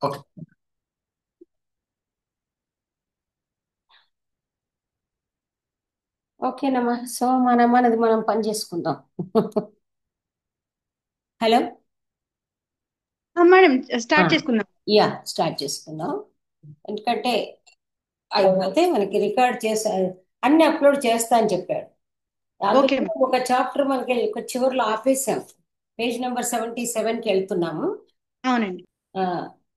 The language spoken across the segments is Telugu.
ఓకే. ఓకేనమ్మా. సో మనది మనం పని చేసుకుందాం. హలో. మేడం ఆ, స్టార్ట్ చేసుకుందాం. యా, స్టార్ట్ చేసుకుందాం. ఎందుకంటే అయిపోతే మనకి రికార్డ్ చేసా, అన్ని అప్లోడ్ చేస్తా అని చెప్పాడు. ఓకే అందులో మేడం. ఒక చాప్టర్ మనకి ఒక చివరిలో ఆపేసాం. పేజ్ నెంబర్ 77కి వెళ్తున్నాము. అవునండి. ఆ,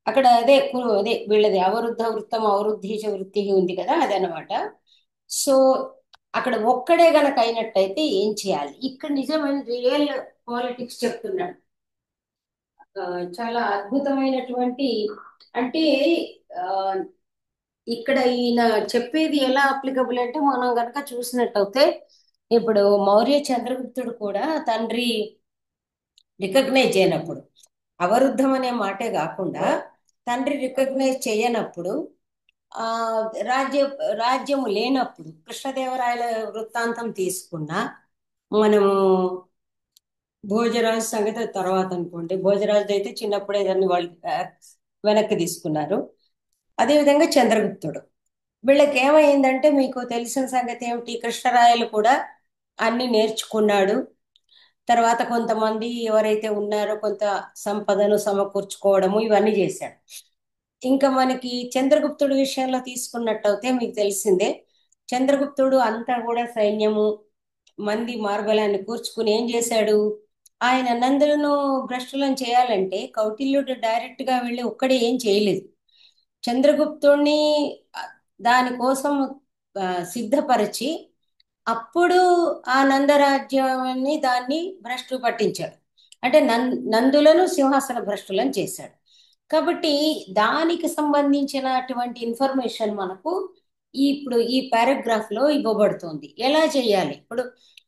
అక్కడ అదే అదే వీళ్ళది అవరుద్ధ వృత్తం అవరుద్ధీచ వృత్తి ఉంది కదా, అదనమాట. సో అక్కడ ఒక్కడే గనక అయినట్టయితే ఏం చేయాలి? ఇక్కడ నిజమైన రియల్ పాలిటిక్స్ చెప్తున్నాడు. ఆ, చాలా అద్భుతమైనటువంటి, అంటే ఆ, ఇక్కడ ఈయన చెప్పేది ఎలా అప్లికబుల్ అంటే, మనం గనక చూసినట్టయితే ఇప్పుడు మౌర్య చంద్రగుప్తుడు కూడా తండ్రి రికగ్నైజ్ చేయనప్పుడు, అవరుద్ధం అనే మాటే కాకుండా తండ్రి రికగ్నైజ్ చేయనప్పుడు, ఆ రాజ్య రాజ్యము లేనప్పుడు కృష్ణదేవరాయల వృత్తాంతం తీసుకున్నా మనము, భోజరాజు సంగతి తర్వాత అనుకోండి. భోజరాజు అయితే చిన్నప్పుడే దాన్ని వాళ్ళు వెనక్కి తీసుకున్నారు. అదేవిధంగా చంద్రగుప్తుడు, వీళ్ళకి ఏమైందంటే మీకు తెలిసిన సంగతి ఏమిటి, కృష్ణరాయలు కూడా అన్ని నేర్చుకున్నాడు. తర్వాత కొంతమంది ఎవరైతే ఉన్నారో కొంత సంపదను సమకూర్చుకోవడము ఇవన్నీ చేశాడు. ఇంకా మనకి చంద్రగుప్తుడి విషయంలో తీసుకున్నట్టయితే మీకు తెలిసిందే. చంద్రగుప్తుడు అంతా కూడా సైన్యము మంది మార్బలాన్ని కూర్చుకుని ఏం చేశాడు? ఆయన నందులను భ్రష్టులను చేయాలంటే కౌటిల్యుడు డైరెక్ట్ గా వెళ్ళి ఒక్కడే ఏం చేయలేదు. చంద్రగుప్తుడిని ఆ, దానికోసం ఆ, సిద్ధపరిచి అప్పుడు ఆ నందరాజ్యాన్ని దాన్ని భ్రష్టు పట్టించాడు. అంటే నందులను సింహాసన భ్రష్టులను చేశాడు. కాబట్టి దానికి సంబంధించినటువంటి ఇన్ఫర్మేషన్ మనకు ఇప్పుడు ఈ పారాగ్రాఫ్ లో ఇవ్వబడుతుంది. ఎలా చేయాలి? ఇప్పుడు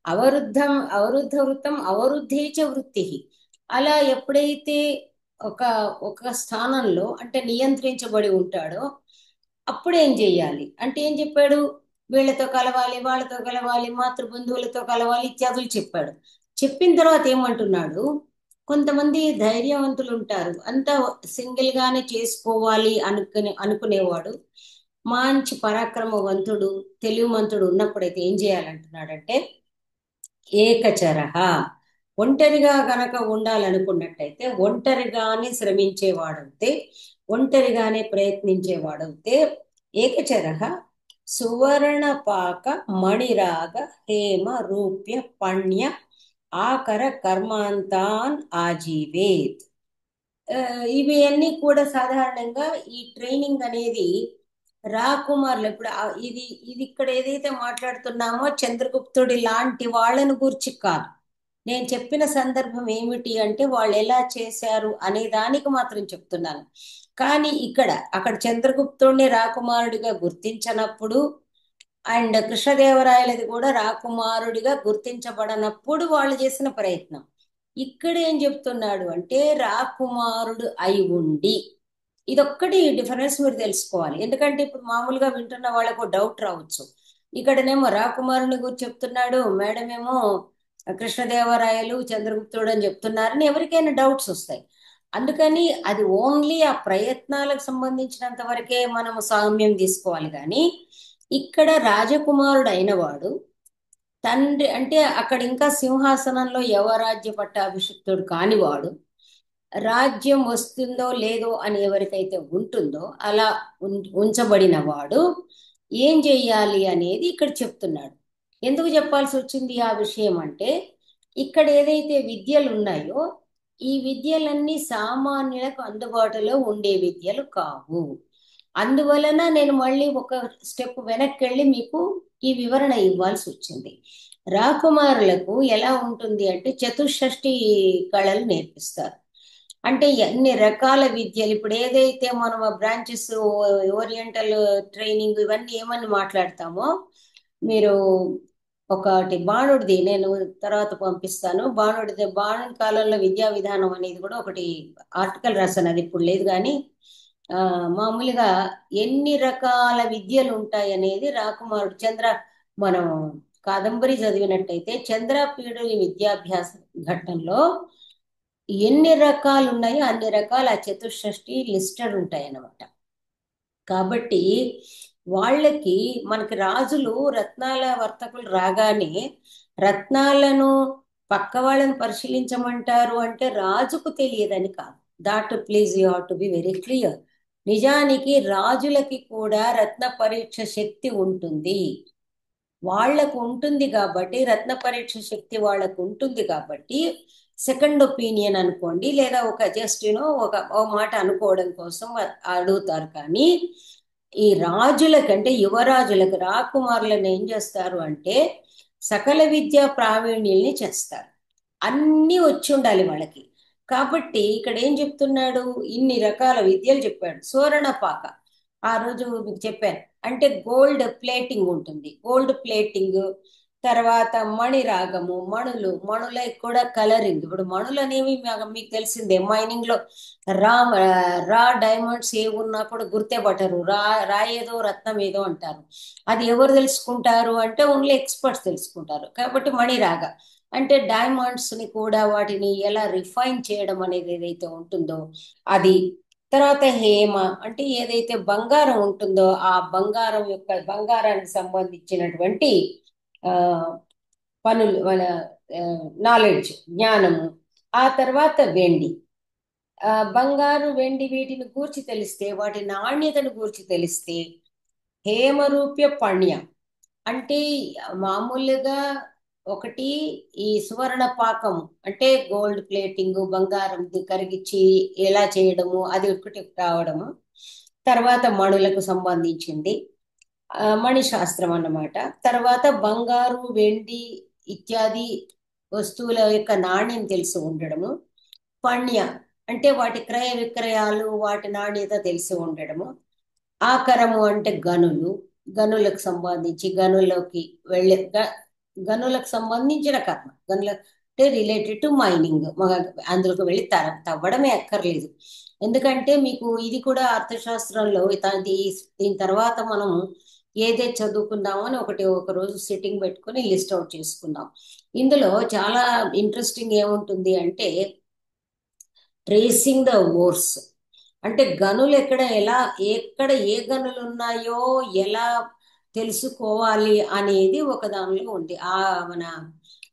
అవరుద్ధ వృత్తం అవరుద్ధేచ వృత్తి. అలా ఎప్పుడైతే ఒక ఒక స్థానంలో అంటే నియంత్రించబడి ఉంటాడో అప్పుడు ఏం చెయ్యాలి అంటే ఏం చెప్పాడు? వీళ్ళతో కలవాలి, వాళ్ళతో కలవాలి, మాతృబంధువులతో కలవాలి ఇత్యాదులు చెప్పాడు. చెప్పిన తర్వాత ఏమంటున్నాడు? కొంతమంది ధైర్యవంతులు ఉంటారు, అంతా సింగిల్ గానే చేసుకోవాలి అనుకునేవాడు, మంచి పరాక్రమవంతుడు తెలివిమంతుడు ఉన్నప్పుడైతే ఏం చేయాలంటున్నాడంటే, ఏకచరహ, ఒంటరిగా గనక ఉండాలనుకున్నట్టయితే ఒంటరిగానే శ్రమించేవాడవుతే, ఒంటరిగానే ప్రయత్నించేవాడవుతే ఏకచరహ సువర్ణ పాక మణిరాగ హేమ రూప్య పణ్య ఆకర కర్మాంతాన్ ఆజీవేత్. ఆ, ఇవి అన్నీ కూడా సాధారణంగా ఈ ట్రైనింగ్ అనేది రాకుమారులు ఇప్పుడు ఇది ఇది ఇక్కడ ఏదైతే మాట్లాడుతున్నామో చంద్రగుప్తుడి లాంటి వాళ్ళను గురించి కాదు. నేను చెప్పిన సందర్భం ఏమిటి అంటే వాళ్ళు ఎలా చేశారు అనే దానికి మాత్రం చెప్తున్నాను. కానీ అక్కడ చంద్రగుప్తుడిని రాకుమారుడిగా గుర్తించనప్పుడు, అండ్ కృష్ణదేవరాయలది కూడా రాకుమారుడిగా గుర్తించబడనప్పుడు వాళ్ళు చేసిన ప్రయత్నం. ఇక్కడ ఏం చెప్తున్నాడు అంటే రాకుమారుడు అయి ఉండి, ఇదొక్కటి డిఫరెన్స్ మీరు తెలుసుకోవాలి. ఎందుకంటే ఇప్పుడు మామూలుగా వింటున్న వాళ్ళకు డౌట్ రావచ్చు. ఇక్కడనేమో రాకుమారుని గురించి చెప్తున్నాడు, మేడం ఏమో కృష్ణదేవరాయలు చంద్రగుప్తుడు అని చెప్తున్నారని ఎవరికైనా డౌట్స్ వస్తాయి. అందుకని అది ఓన్లీ ఆ ప్రయత్నాలకు సంబంధించినంత వరకే మనము సామ్యం తీసుకోవాలి. కానీ ఇక్కడ రాజకుమారుడు అయినవాడు తండ్రి అంటే అక్కడ ఇంకా సింహాసనంలో యవరాజ్య పట్టాభిషిక్తుడు కానివాడు, రాజ్యం వస్తుందో లేదో అని ఎవరికైతే ఉంటుందో అలా ఉంచబడిన వాడు ఏం చెయ్యాలి అనేది ఇక్కడ చెప్తున్నాడు. ఎందుకు చెప్పాల్సి వచ్చింది ఆ విషయం అంటే, ఇక్కడ ఏదైతే విద్యలు ఉన్నాయో ఈ విద్యలన్నీ సామాన్యులకు అందుబాటులో ఉండే విద్యలు కావు. అందువలన నేను మళ్ళీ ఒక స్టెప్ వెనక్కి వెళ్ళి మీకు ఈ వివరణ ఇవ్వాల్సి వచ్చింది. రాకుమారులకు ఎలా ఉంటుంది అంటే చతుషష్ఠి కళలు నేర్పిస్తారు. అంటే ఎన్ని రకాల విద్యలు, ఇప్పుడు ఏదైతే మనం బ్రాంచెస్, ఓరియంటల్ ట్రైనింగ్ ఇవన్నీ ఏమని మాట్లాడతామో, మీరు ఒకటి బాణుడిది నేను తర్వాత పంపిస్తాను. బాణుడి కాలంలో విద్యా విధానం అనేది కూడా ఒకటి ఆర్టికల్ రాశాను, అది ఇప్పుడు లేదు కానీ ఆ, మామూలుగా ఎన్ని రకాల విద్యలు ఉంటాయి అనేది రాకుమారుడు మనం కాదంబరి చదివినట్టయితే చంద్రపీడుని విద్యాభ్యాస ఘట్టంలో ఎన్ని రకాలు ఉన్నాయో అన్ని రకాల ఆ చతుషష్ఠి లిస్టెడ్ ఉంటాయి అన్నమాట. కాబట్టి వాళ్ళకి మనకి రాజులు రత్నాల వర్తకులు రాగానే రత్నాలను పక్క వాళ్ళని పరిశీలించమంటారు అంటే రాజుకు తెలియదని కాదు. That please you have to be very clear. నిజానికి రాజులకి కూడా రత్న పరీక్ష శక్తి ఉంటుంది. వాళ్లకు ఉంటుంది కాబట్టి, రత్న పరీక్ష శక్తి వాళ్ళకు ఉంటుంది కాబట్టి సెకండ్ ఒపీనియన్ అనుకోండి, లేదా ఒక జస్ట్ ఒక మాట అనుకోవడం కోసం అడుగుతారు. కానీ ఈ రాజులకి అంటే యువరాజులకు రాకుమారులను ఏం చేస్తారు అంటే సకల విద్యా ప్రావీణ్యుల్ని చేస్తారు. అన్నీ వచ్చి ఉండాలి వాళ్ళకి. కాబట్టి ఇక్కడ ఏం చెప్తున్నాడు, ఇన్ని రకాల విద్యలు చెప్పాడు. సువర్ణపాక ఆ రోజు మీకు చెప్పాను, అంటే గోల్డ్ ప్లేటింగ్ ఉంటుంది. గోల్డ్ ప్లేటింగ్, తర్వాత మణిరాగము, మణులకి కూడా కలరింగ్. ఇప్పుడు మణులు అనేవి మీకు తెలిసిందే, మైనింగ్ లో రా రా డైమండ్స్ ఏ ఉన్నా కూడా గుర్తే పట్టరు. రాయేదో రత్నం ఏదో అంటారు. అది ఎవరు తెలుసుకుంటారు అంటే ఓన్లీ ఎక్స్పర్ట్స్ తెలుసుకుంటారు. కాబట్టి మణిరాగ అంటే డైమండ్స్ ని కూడా వాటిని ఎలా రిఫైన్ చేయడం అనేది ఏదైతే ఉంటుందో అది. తర్వాత హేమ అంటే ఏదైతే బంగారం ఉంటుందో ఆ బంగారానికి సంబంధించినటువంటి ఆ పనులు, మన నాలెడ్జ్, జ్ఞానము. ఆ తర్వాత వెండి, బంగారు వెండి వీటిని గూర్చి తెలిస్తే, వాటి నాణ్యతను గూర్చి తెలిస్తే హేమరూప్య పణ్య అంటే మామూలుగా ఒకటి ఈ సువర్ణ పాకం అంటే గోల్డ్ ప్లేటింగ్, బంగారం కరిగించి ఎలా చేయడము అది ఒకటి రావడము. తర్వాత మణులకు సంబంధించింది మణిశాస్త్రం అన్నమాట. తర్వాత బంగారు వెండి ఇత్యాది వస్తువుల యొక్క నాణ్యం తెలిసి ఉండడము. పణ్య అంటే వాటి క్రయ విక్రయాలు, వాటి నాణ్యత తెలిసి ఉండడము. ఆకరము అంటే గనులకు సంబంధించి గనులకు వెళ్ళే గనులకు సంబంధించిన కర్మ. గనుల అంటే రిలేటెడ్ టు మైనింగ్, అందులోకి వెళ్ళి తవ్వడమే అక్కర్లేదు. ఎందుకంటే మీకు ఇది కూడా అర్థశాస్త్రంలో దీని తర్వాత మనం ఏదైతే చదువుకుందామో అని ఒక రోజు సిట్టింగ్ పెట్టుకొని లిస్ట్ అవుట్ చేసుకుందాం. ఇందులో చాలా ఇంట్రెస్టింగ్ ఏముంటుంది అంటే ట్రేసింగ్ ద ఓర్స్, అంటే గనులు ఎక్కడ ఏ గనులు ఉన్నాయో ఎలా తెలుసుకోవాలి అనేది ఒక దానిలో ఉంది. మన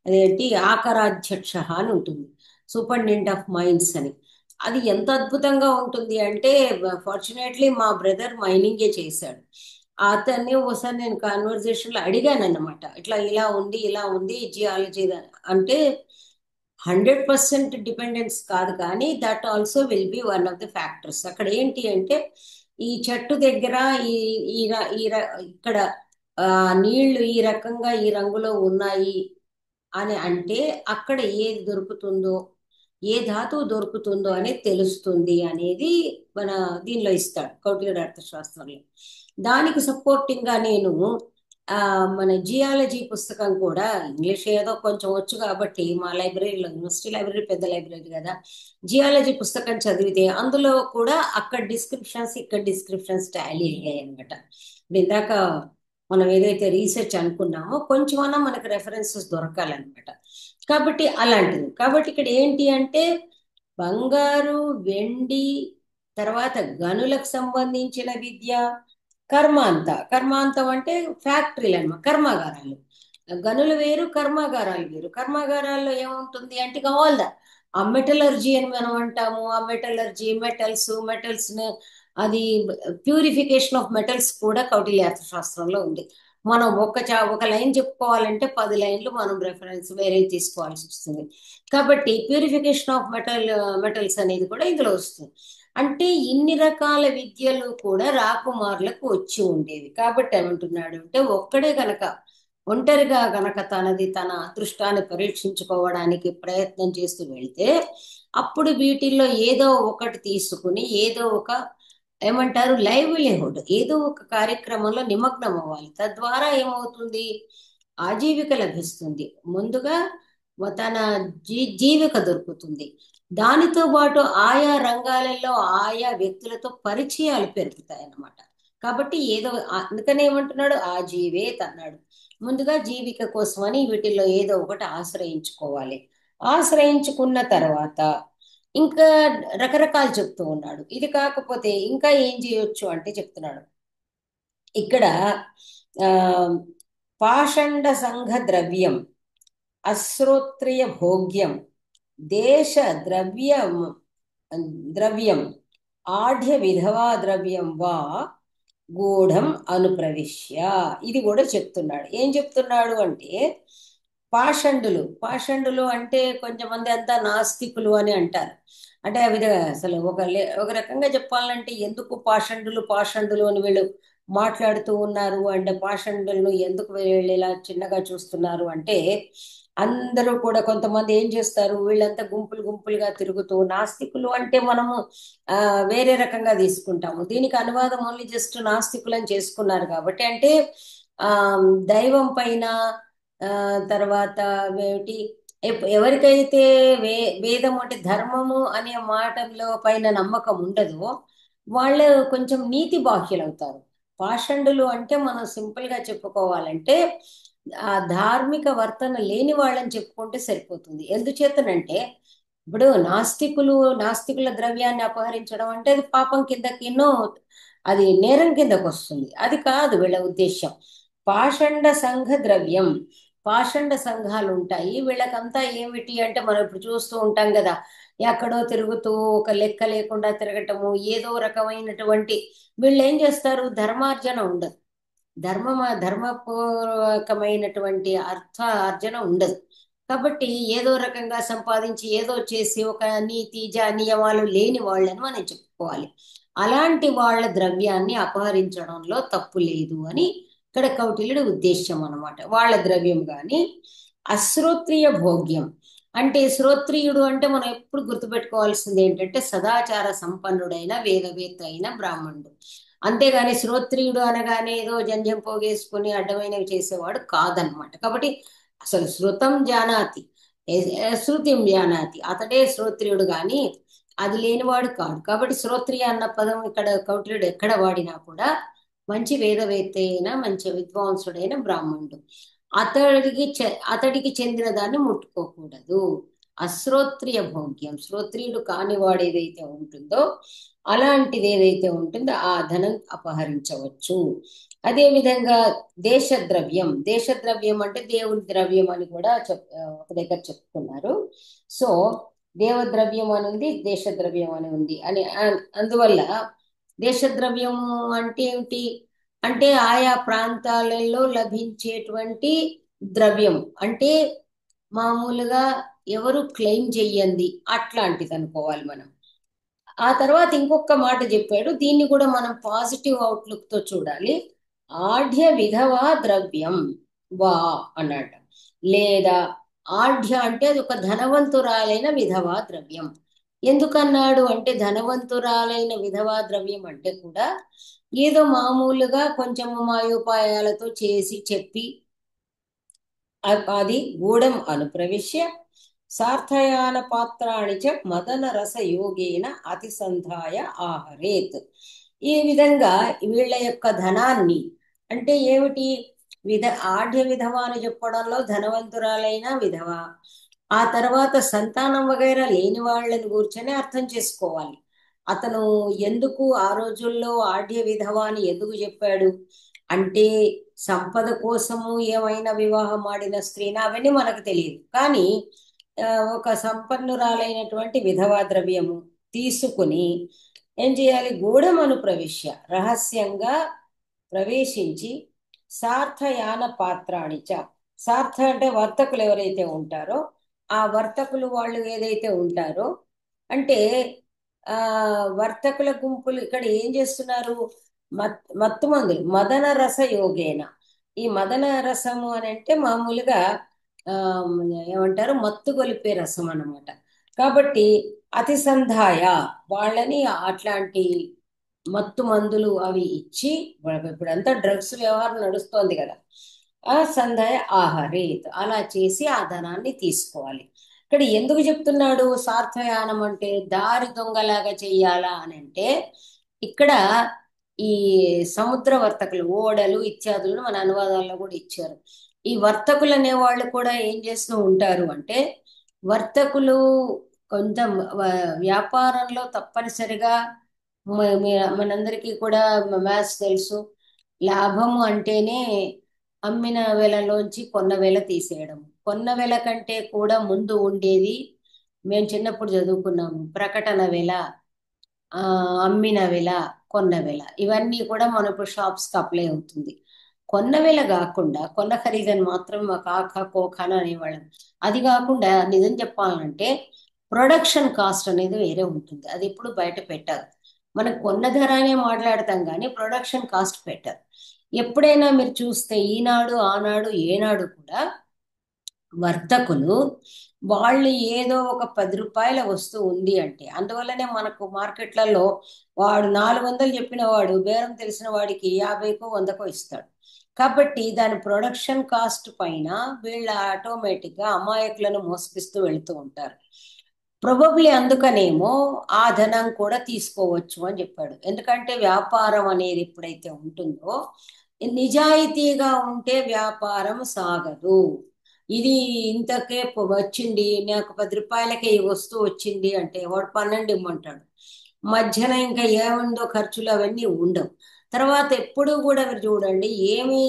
అదేంటి ఆకరాధ్యక్ష అని ఉంటుంది, సూపరింటెండెంట్ ఆఫ్ మైన్స్ అని. అది ఎంత అద్భుతంగా ఉంటుంది అంటే ఫార్చునేట్లీ మా బ్రదర్ మైనింగే చేశాడు. అతన్ని ఒకసారి నేను కాన్వర్జేషన్లో అడిగాను అన్నమాట, ఇలా ఉంది జియాలజీ అంటే 100% డిపెండెన్స్ కాదు, కానీ that also will be one of the factors. అక్కడ ఏంటి అంటే ఈ చెట్టు దగ్గర ఈ ఈ ర- ఈ ర- ఇక్కడ నీళ్లు ఈ రకంగా ఈ రంగులో ఉన్నాయి అని అంటే అక్కడ ఏది దొరుకుతుందో, ఏ ధాతువు దొరుకుతుందో అనేది తెలుస్తుంది అనేది మన దీనిలో ఇస్తాడు కౌటిల్యుడు అర్థశాస్త్రంలో. దానికి సపోర్టింగ్ గా నేను మన జియాలజీ పుస్తకం కూడా ఇంగ్లీష్ ఏదో కొంచెం వచ్చు కాబట్టి మా లైబ్రరీలో, యూనివర్సిటీ లైబ్రరీ పెద్ద లైబ్రరీ కదా, జియాలజీ పుస్తకం చదివితే అందులో కూడా అక్కడ డిస్క్రిప్షన్స్ ఇక్కడ డిస్క్రిప్షన్స్ టాలీ అయ్యాయి అనమాట. ఇందాక మనం ఏదైతే రీసెర్చ్ అనుకున్నామో కొంచెమన్నా మనకు రెఫరెన్సెస్ దొరకాలన్నమాట. కాబట్టి అలాంటిది. కాబట్టి ఇక్కడ ఏంటి అంటే బంగారు వెండి, తర్వాత గనులకు సంబంధించిన విద్య, కర్మాంతం అంటే ఫ్యాక్టరీలు అన్నమాట, కర్మాగారాలు. గనులు వేరు, కర్మాగారాలు వేరు. కర్మాగారాల్లో ఏముంటుంది అంటే ఆల్ ఆ మెటలర్జీ అని మనం అంటాము. ఆ మెటలర్జీ మెటల్స్ అది ప్యూరిఫికేషన్ ఆఫ్ మెటల్స్ కూడా కౌటిల్య అర్థశాస్త్రంలో ఉంది. మనం ఒక లైన్ చెప్పుకోవాలంటే 10 లైన్లు మనం రెఫరెన్స్ వేరే తీసుకోవాల్సి వస్తుంది. కాబట్టి ప్యూరిఫికేషన్ ఆఫ్ మెటల్స్ అనేది కూడా ఇందులో వస్తుంది. అంటే ఇన్ని రకాల విద్యలు కూడా రాకుమారులకు వచ్చి ఉండేవి. కాబట్టి ఏమంటున్నాడు అంటే ఒంటరిగా గనక తన అదృష్టాన్ని పరీక్షించుకోవడానికి ప్రయత్నం చేస్తూ వెళ్తే అప్పుడు వీటిల్లో ఏదో ఒకటి తీసుకుని ఏదో ఒక ఏమంటారు లైవ్లీహుడ్, ఏదో ఒక కార్యక్రమంలో నిమగ్నం అవ్వాలి. తద్వారా ఏమవుతుంది, ఆజీవిక లభిస్తుంది. ముందుగా తన జీవిక దొరుకుతుంది. దానితో పాటు ఆయా రంగాలలో ఆయా వ్యక్తులతో పరిచయాలు పెరుగుతాయి అన్నమాట. కాబట్టి అందుకనే ఏమంటున్నాడు, ఆ జీవేత్ అన్నాడు. ముందుగా జీవిక కోసమని వీటిల్లో ఏదో ఒకటి ఆశ్రయించుకోవాలి. ఆశ్రయించుకున్న తర్వాత ఇంకా రకరకాలు చెప్తూ ఉన్నాడు. ఇది కాకపోతే ఇంకా ఏం చేయొచ్చు అంటే చెప్తున్నాడు ఇక్కడ. ఆ పాషండ సంఘ ద్రవ్యం, అశ్రోత్రియ భోగ్యం, దేశ ద్రవ్యం ద్రవ్యం, ఆఢ్య విధవా ద్రవ్యం వా గూఢం అనుప్రవిశ్య. ఇది కూడా చెప్తున్నాడు. ఏం చెప్తున్నాడు అంటే పాషండులు అంటే కొంచెమంది అంతా నాస్తికులు అని అంటారు. అంటే ఆ విధంగా అసలు ఒక రకంగా చెప్పాలంటే ఎందుకు పాషండులు అని వీళ్ళు మాట్లాడుతూ ఉన్నారు అంటే, పాషండులను ఎందుకు వీళ్ళు ఇలా చిన్నగా చూస్తున్నారు అంటే, అందరూ కూడా కొంతమంది ఏం చేస్తారు, వీళ్ళంతా గుంపులుగా తిరుగుతూ, నాస్తికులు అంటే మనము ఆ వేరే రకంగా తీసుకుంటాము. దీనికి అనువాదం ఓన్లీ జస్ట్ నాస్తికులని చేసుకున్నారు కాబట్టి, అంటే ఆ దైవం పైన ఆ తర్వాత ఏమిటి ఎవరికైతే వేదం అంటే ధర్మము అనే మాటల్లో పైన నమ్మకం ఉండదో వాళ్ళు కొంచెం నీతి బాహ్యులు అవుతారు. పాషండులు అంటే మనం సింపుల్ గా చెప్పుకోవాలంటే ఆ ధార్మిక వర్తన లేని వాళ్ళని చెప్పుకుంటే సరిపోతుంది. ఎందుచేతనంటే ఇప్పుడు నాస్తికుల ద్రవ్యాన్ని అపహరించడం అంటే అది పాపం కిందకిన్నో, అది నేరం కిందకు వస్తుంది. అది కాదు వీళ్ళ ఉద్దేశం. పాషండ సంఘ ద్రవ్యం, పాషండ సంఘాలు ఉంటాయి వీళ్ళకంతా. ఏమిటి అంటే మనం ఇప్పుడు చూస్తూ ఉంటాం కదా, ఎక్కడో తిరుగుతూ ఒక లెక్క లేకుండా తిరగటము, ఏదో రకమైనటువంటి వీళ్ళు ఏం చేస్తారు, ధర్మార్జన ఉండదు. ధర్మపూర్వకమైనటువంటి అర్జన ఉండదు. కాబట్టి ఏదో రకంగా సంపాదించి ఏదో చేసి ఒక నియమాలు లేని వాళ్ళని మనం చెప్పుకోవాలి. అలాంటి వాళ్ళ ద్రవ్యాన్ని అపహరించడంలో తప్పు లేదు అని ఇక్కడ కౌటిల్యుడి ఉద్దేశ్యం అన్నమాట. వాళ్ళ ద్రవ్యం గాని. అశ్రోత్రియ భోగ్యం అంటే, శ్రోత్రియుడు అంటే మనం ఎప్పుడు గుర్తుపెట్టుకోవాల్సింది ఏంటంటే సదాచార సంపన్నుడైన వేదవేత్త అయిన బ్రాహ్మణుడు. అంతేగాని శ్రోత్రియుడు అనగానే ఏదో జంధ్యం పోగేసుకుని అడ్డమైనవి చేసేవాడు కాదనమాట. కాబట్టి అసలు శృతం జానాతి, శృతిం జానాతి, అతడే శ్రోత్రియుడు గాని అది లేనివాడు కాడు. కాబట్టి శ్రోత్రియ అన్న పదం ఇక్కడ కౌటిల్యుడు ఎక్కడ వాడినా కూడా మంచి వేదవేత్త అయిన మంచి విద్వాంసుడైన బ్రాహ్మణుడు. అతడికి చెందిన దాన్ని ముట్టుకోకూడదు. అశ్రోత్రియ భోగ్యం, శ్రోత్రియుడు కానివాడు ఏదైతే ఉంటుందో అలాంటిది ఏదైతే ఉంటుందో ఆ ధనం అపహరించవచ్చు. అదే విధంగా దేశద్రవ్యం అంటే దేవుని ద్రవ్యం అని కూడా ఒక దగ్గర చెప్పుకున్నారు. సో దేవద్రవ్యం అని ఉంది, దేశద్రవ్యం అని ఉంది అని అందువల్ల దేశద్రవ్యం అంటే ఏమిటి అంటే ఆయా ప్రాంతాలలో లభించేటువంటి ద్రవ్యం అంటే మామూలుగా ఎవరు క్లెయిమ్ చెయ్యంది అట్లాంటిది అనుకోవాలి మనం. ఆ తర్వాత ఇంకొక మాట చెప్పాడు, దీన్ని కూడా మనం పాజిటివ్ అవుట్లుక్ తో చూడాలి. ఆఢ్య విధవా ద్రవ్యం వా అన్నాడు. లేదా ఆఢ్య అంటే అది ఒక ధనవంతురాలైన విధవా ద్రవ్యం. ఎందుకన్నాడు అంటే ధనవంతురాలైన విధవా ద్రవ్యం అంటే కూడా ఏదో మామూలుగా కొంచెం మాయోపాయాలతో చేసి చెప్పి అది గూఢం అనుప్రవిశ్య సార్థయాన పాత్రాణి చ మదన రస యోగేన అతిసంధాయ ఆహరేత్. ఈ విధంగా వీళ్ళ యొక్క ధనాన్ని అంటే ఏమిటి, ఆఢ్య విధవ అని చెప్పడంలో ధనవంతురాలైన విధవ, ఆ తర్వాత సంతానం వగైరా లేని వాళ్ళని కూర్చొని అర్థం చేసుకోవాలి. అతను ఎందుకు ఆ రోజుల్లో ఆఢ్య విధవ అని ఎందుకు చెప్పాడు అంటే సంపద కోసము ఏమైనా వివాహం ఆడిన స్త్రీని అవన్నీ మనకు తెలియదు. కానీ ఒక సంపన్నురాలైనటువంటి విధవా ద్రవ్యము తీసుకుని ఏం చేయాలి, గూఢమను ప్రవిశ్య రహస్యంగా ప్రవేశించి సార్థయాన పాత్రాణిచ, సార్థ అంటే వర్తకులు ఎవరైతే ఉంటారో ఆ వర్తకులు వాళ్ళు ఏదైతే ఉంటారో అంటే ఆ వర్తకుల గుంపులు ఇక్కడ ఏం చేస్తున్నారు, మత్తు మందులు మదన రస యోగేన. ఈ మదన రసము అని అంటే మామూలుగా ఆ ఏమంటారు మత్తు గొలిపే రసం అన్నమాట. కాబట్టి అతిసంధాయ వాళ్ళని అట్లాంటి మత్తు మందులు అవి ఇచ్చి, ఇప్పుడంతా డ్రగ్స్ వ్యవహారం నడుస్తోంది కదా, ఆ సంధాయ ఆహరేత్ అలా చేసి ఆ ధనాన్ని తీసుకోవాలి. ఇక్కడ ఎందుకు చెప్తున్నాడు సార్థయానం అంటే దారి దొంగలాగా చెయ్యాలా అని అంటే, ఇక్కడ ఈ సముద్ర వర్తకులు ఓడలు ఇత్యాదులను మన అనువాదాల్లో కూడా ఇచ్చారు. ఈ వర్తకులు అనే వాళ్ళు కూడా ఏం చేస్తూ ఉంటారు అంటే వర్తకులు కొంత వ్యాపారంలో తప్పనిసరిగా మనందరికీ కూడా మ్యాథ్స్ తెలుసు. లాభము అంటేనే అమ్మిన వెలలోంచి కొన్న వెల తీసేయడం. కొన్న వెల కంటే కూడా ముందు ఉండేది, మేము చిన్నప్పుడు చదువుకున్నాము, ప్రకటన వెల, ఆ, అమ్మిన వెల, కొన్న వెల. ఇవన్నీ కూడా మనకు షాప్స్కి అప్లై అవుతుంది. కొన్న వెల కాకుండా కొన్న ఖరీదని మాత్రం మా కాక కోఖాన అనేవాళ్ళం. అది కాకుండా నిజం చెప్పాలంటే ప్రొడక్షన్ కాస్ట్ అనేది వేరే ఉంటుంది. అది ఎప్పుడు బయట పెట్టారు. మనం కొన్న ధర అనే మాట్లాడతాం కానీ ప్రొడక్షన్ కాస్ట్ పెట్టారు. ఎప్పుడైనా మీరు చూస్తే ఈనాడు ఆనాడు ఏనాడు కూడా వర్తకులు వాళ్ళు ఏదో ఒక 10 రూపాయల వస్తువు ఉంది అంటే, అందువల్లనే మనకు మార్కెట్లలో వాడు 400 చెప్పిన వాడు బేరం తెలిసిన వాడికి 50కో 100కో ఇస్తాడు. కాబట్టి దాని ప్రొడక్షన్ కాస్ట్ పైన వీళ్ళ ఆటోమేటిక్గా అమాయకులను మోసపిస్తూ వెళుతూ ఉంటారు. ప్రొబబ్లీ అందుకనేమో ఆ ధనం కూడా తీసుకోవచ్చు అని చెప్పాడు. ఎందుకంటే వ్యాపారం అనేది ఎప్పుడైతే ఉంటుందో, నిజాయితీగా ఉంటే వ్యాపారం సాగదు. ఇది ఇంతకే వచ్చింది, నాకు 10 రూపాయలకే ఈ వస్తువు వచ్చింది అంటే వాడు 12 ఇమ్మంటాడు. మధ్యన ఇంకా ఏముందో ఖర్చులు అవన్నీ ఉండవు. తర్వాత ఎప్పుడూ కూడా మీరు చూడండి, ఏమీ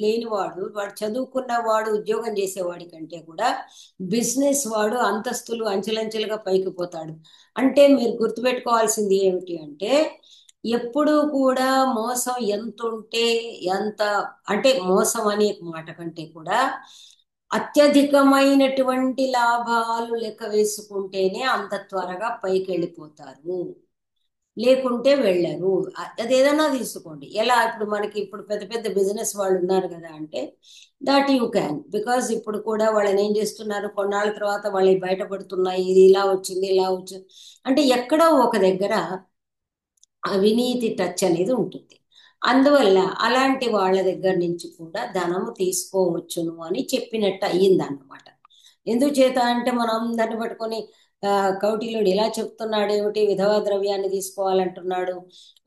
లేనివాడు, వాడు చదువుకున్న వాడు ఉద్యోగం చేసేవాడి కంటే కూడా బిజినెస్ వాడు అంతస్తులు అంచెలంచెలుగా పైకి పోతాడు. అంటే మీరు గుర్తుపెట్టుకోవాల్సింది ఏమిటి అంటే, ఎప్పుడూ కూడా మోసం ఎంత ఉంటే ఎంత, అంటే మోసం అనే మాట కంటే కూడా అత్యధికమైనటువంటి లాభాలు లెక్క వేసుకుంటేనే అంత త్వరగా పైకి వెళ్ళిపోతారు, లేకుంటే వెళ్ళరు. అదేదన్నా తీసుకోండి. ఎలా ఇప్పుడు మనకి ఇప్పుడు పెద్ద పెద్ద బిజినెస్ వాళ్ళు ఉన్నారు కదా అంటే, దట్ యూ క్యాన్, బికాజ్ ఇప్పుడు కూడా వాళ్ళని ఏం చేస్తున్నారు, కొన్నాళ్ళ తర్వాత వాళ్ళకి బయటపడుతున్నాయి, ఇది ఇలా వచ్చింది ఇలా వచ్చింది అంటే ఎక్కడో ఒక దగ్గర అవినీతి టచ్ అనేది ఉంటుంది. అందువల్ల అలాంటి వాళ్ళ దగ్గర నుంచి కూడా ధనము తీసుకోవచ్చును అని చెప్పినట్టు అయ్యిందన్నమాట. ఎందుచేత అంటే మనం అందరిని పట్టుకొని కౌటిల్యుడు ఇలా చెప్తున్నాడు ఏమిటి, విధవా ద్రవ్యాన్ని తీసుకోవాలంటున్నాడు,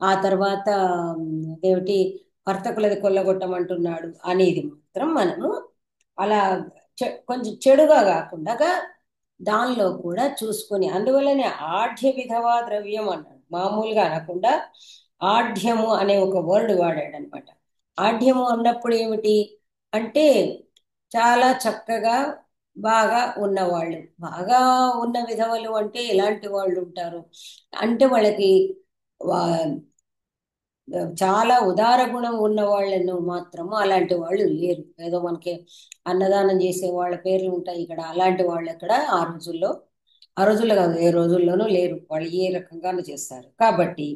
ఆ తర్వాత ఏమిటి వర్తకులది కొల్లగొట్టమంటున్నాడు అనేది మాత్రం మనము అలా కొంచెం చెడుగా కాకుండా దానిలో కూడా చూసుకొని, అందువల్లనే ఆఢ్య విధవా ద్రవ్యం అన్నాడు, మామూలుగా అనకుండా ఆఢ్యము అనే ఒక వర్డ్ వాడాడు అనమాట. ఆఢ్యము అన్నప్పుడు ఏమిటి అంటే చాలా చక్కగా బాగా ఉన్నవాళ్ళు. బాగా ఉన్న విధవలు అంటే ఎలాంటి వాళ్ళు ఉంటారు అంటే, వాళ్ళకి చాలా ఉదార గుణం ఉన్న వాళ్ళను మాత్రము అలాంటి వాళ్ళు లేరు. ఏదో మనకి అన్నదానం చేసే వాళ్ళ పేర్లు ఉంటాయి ఇక్కడ, అలాంటి వాళ్ళు ఎక్కడ ఆ రోజుల్లో కాదు, ఏ రోజుల్లోనూ లేరు. వాళ్ళు ఏ రకంగానూ చేస్తారు. కాబట్టి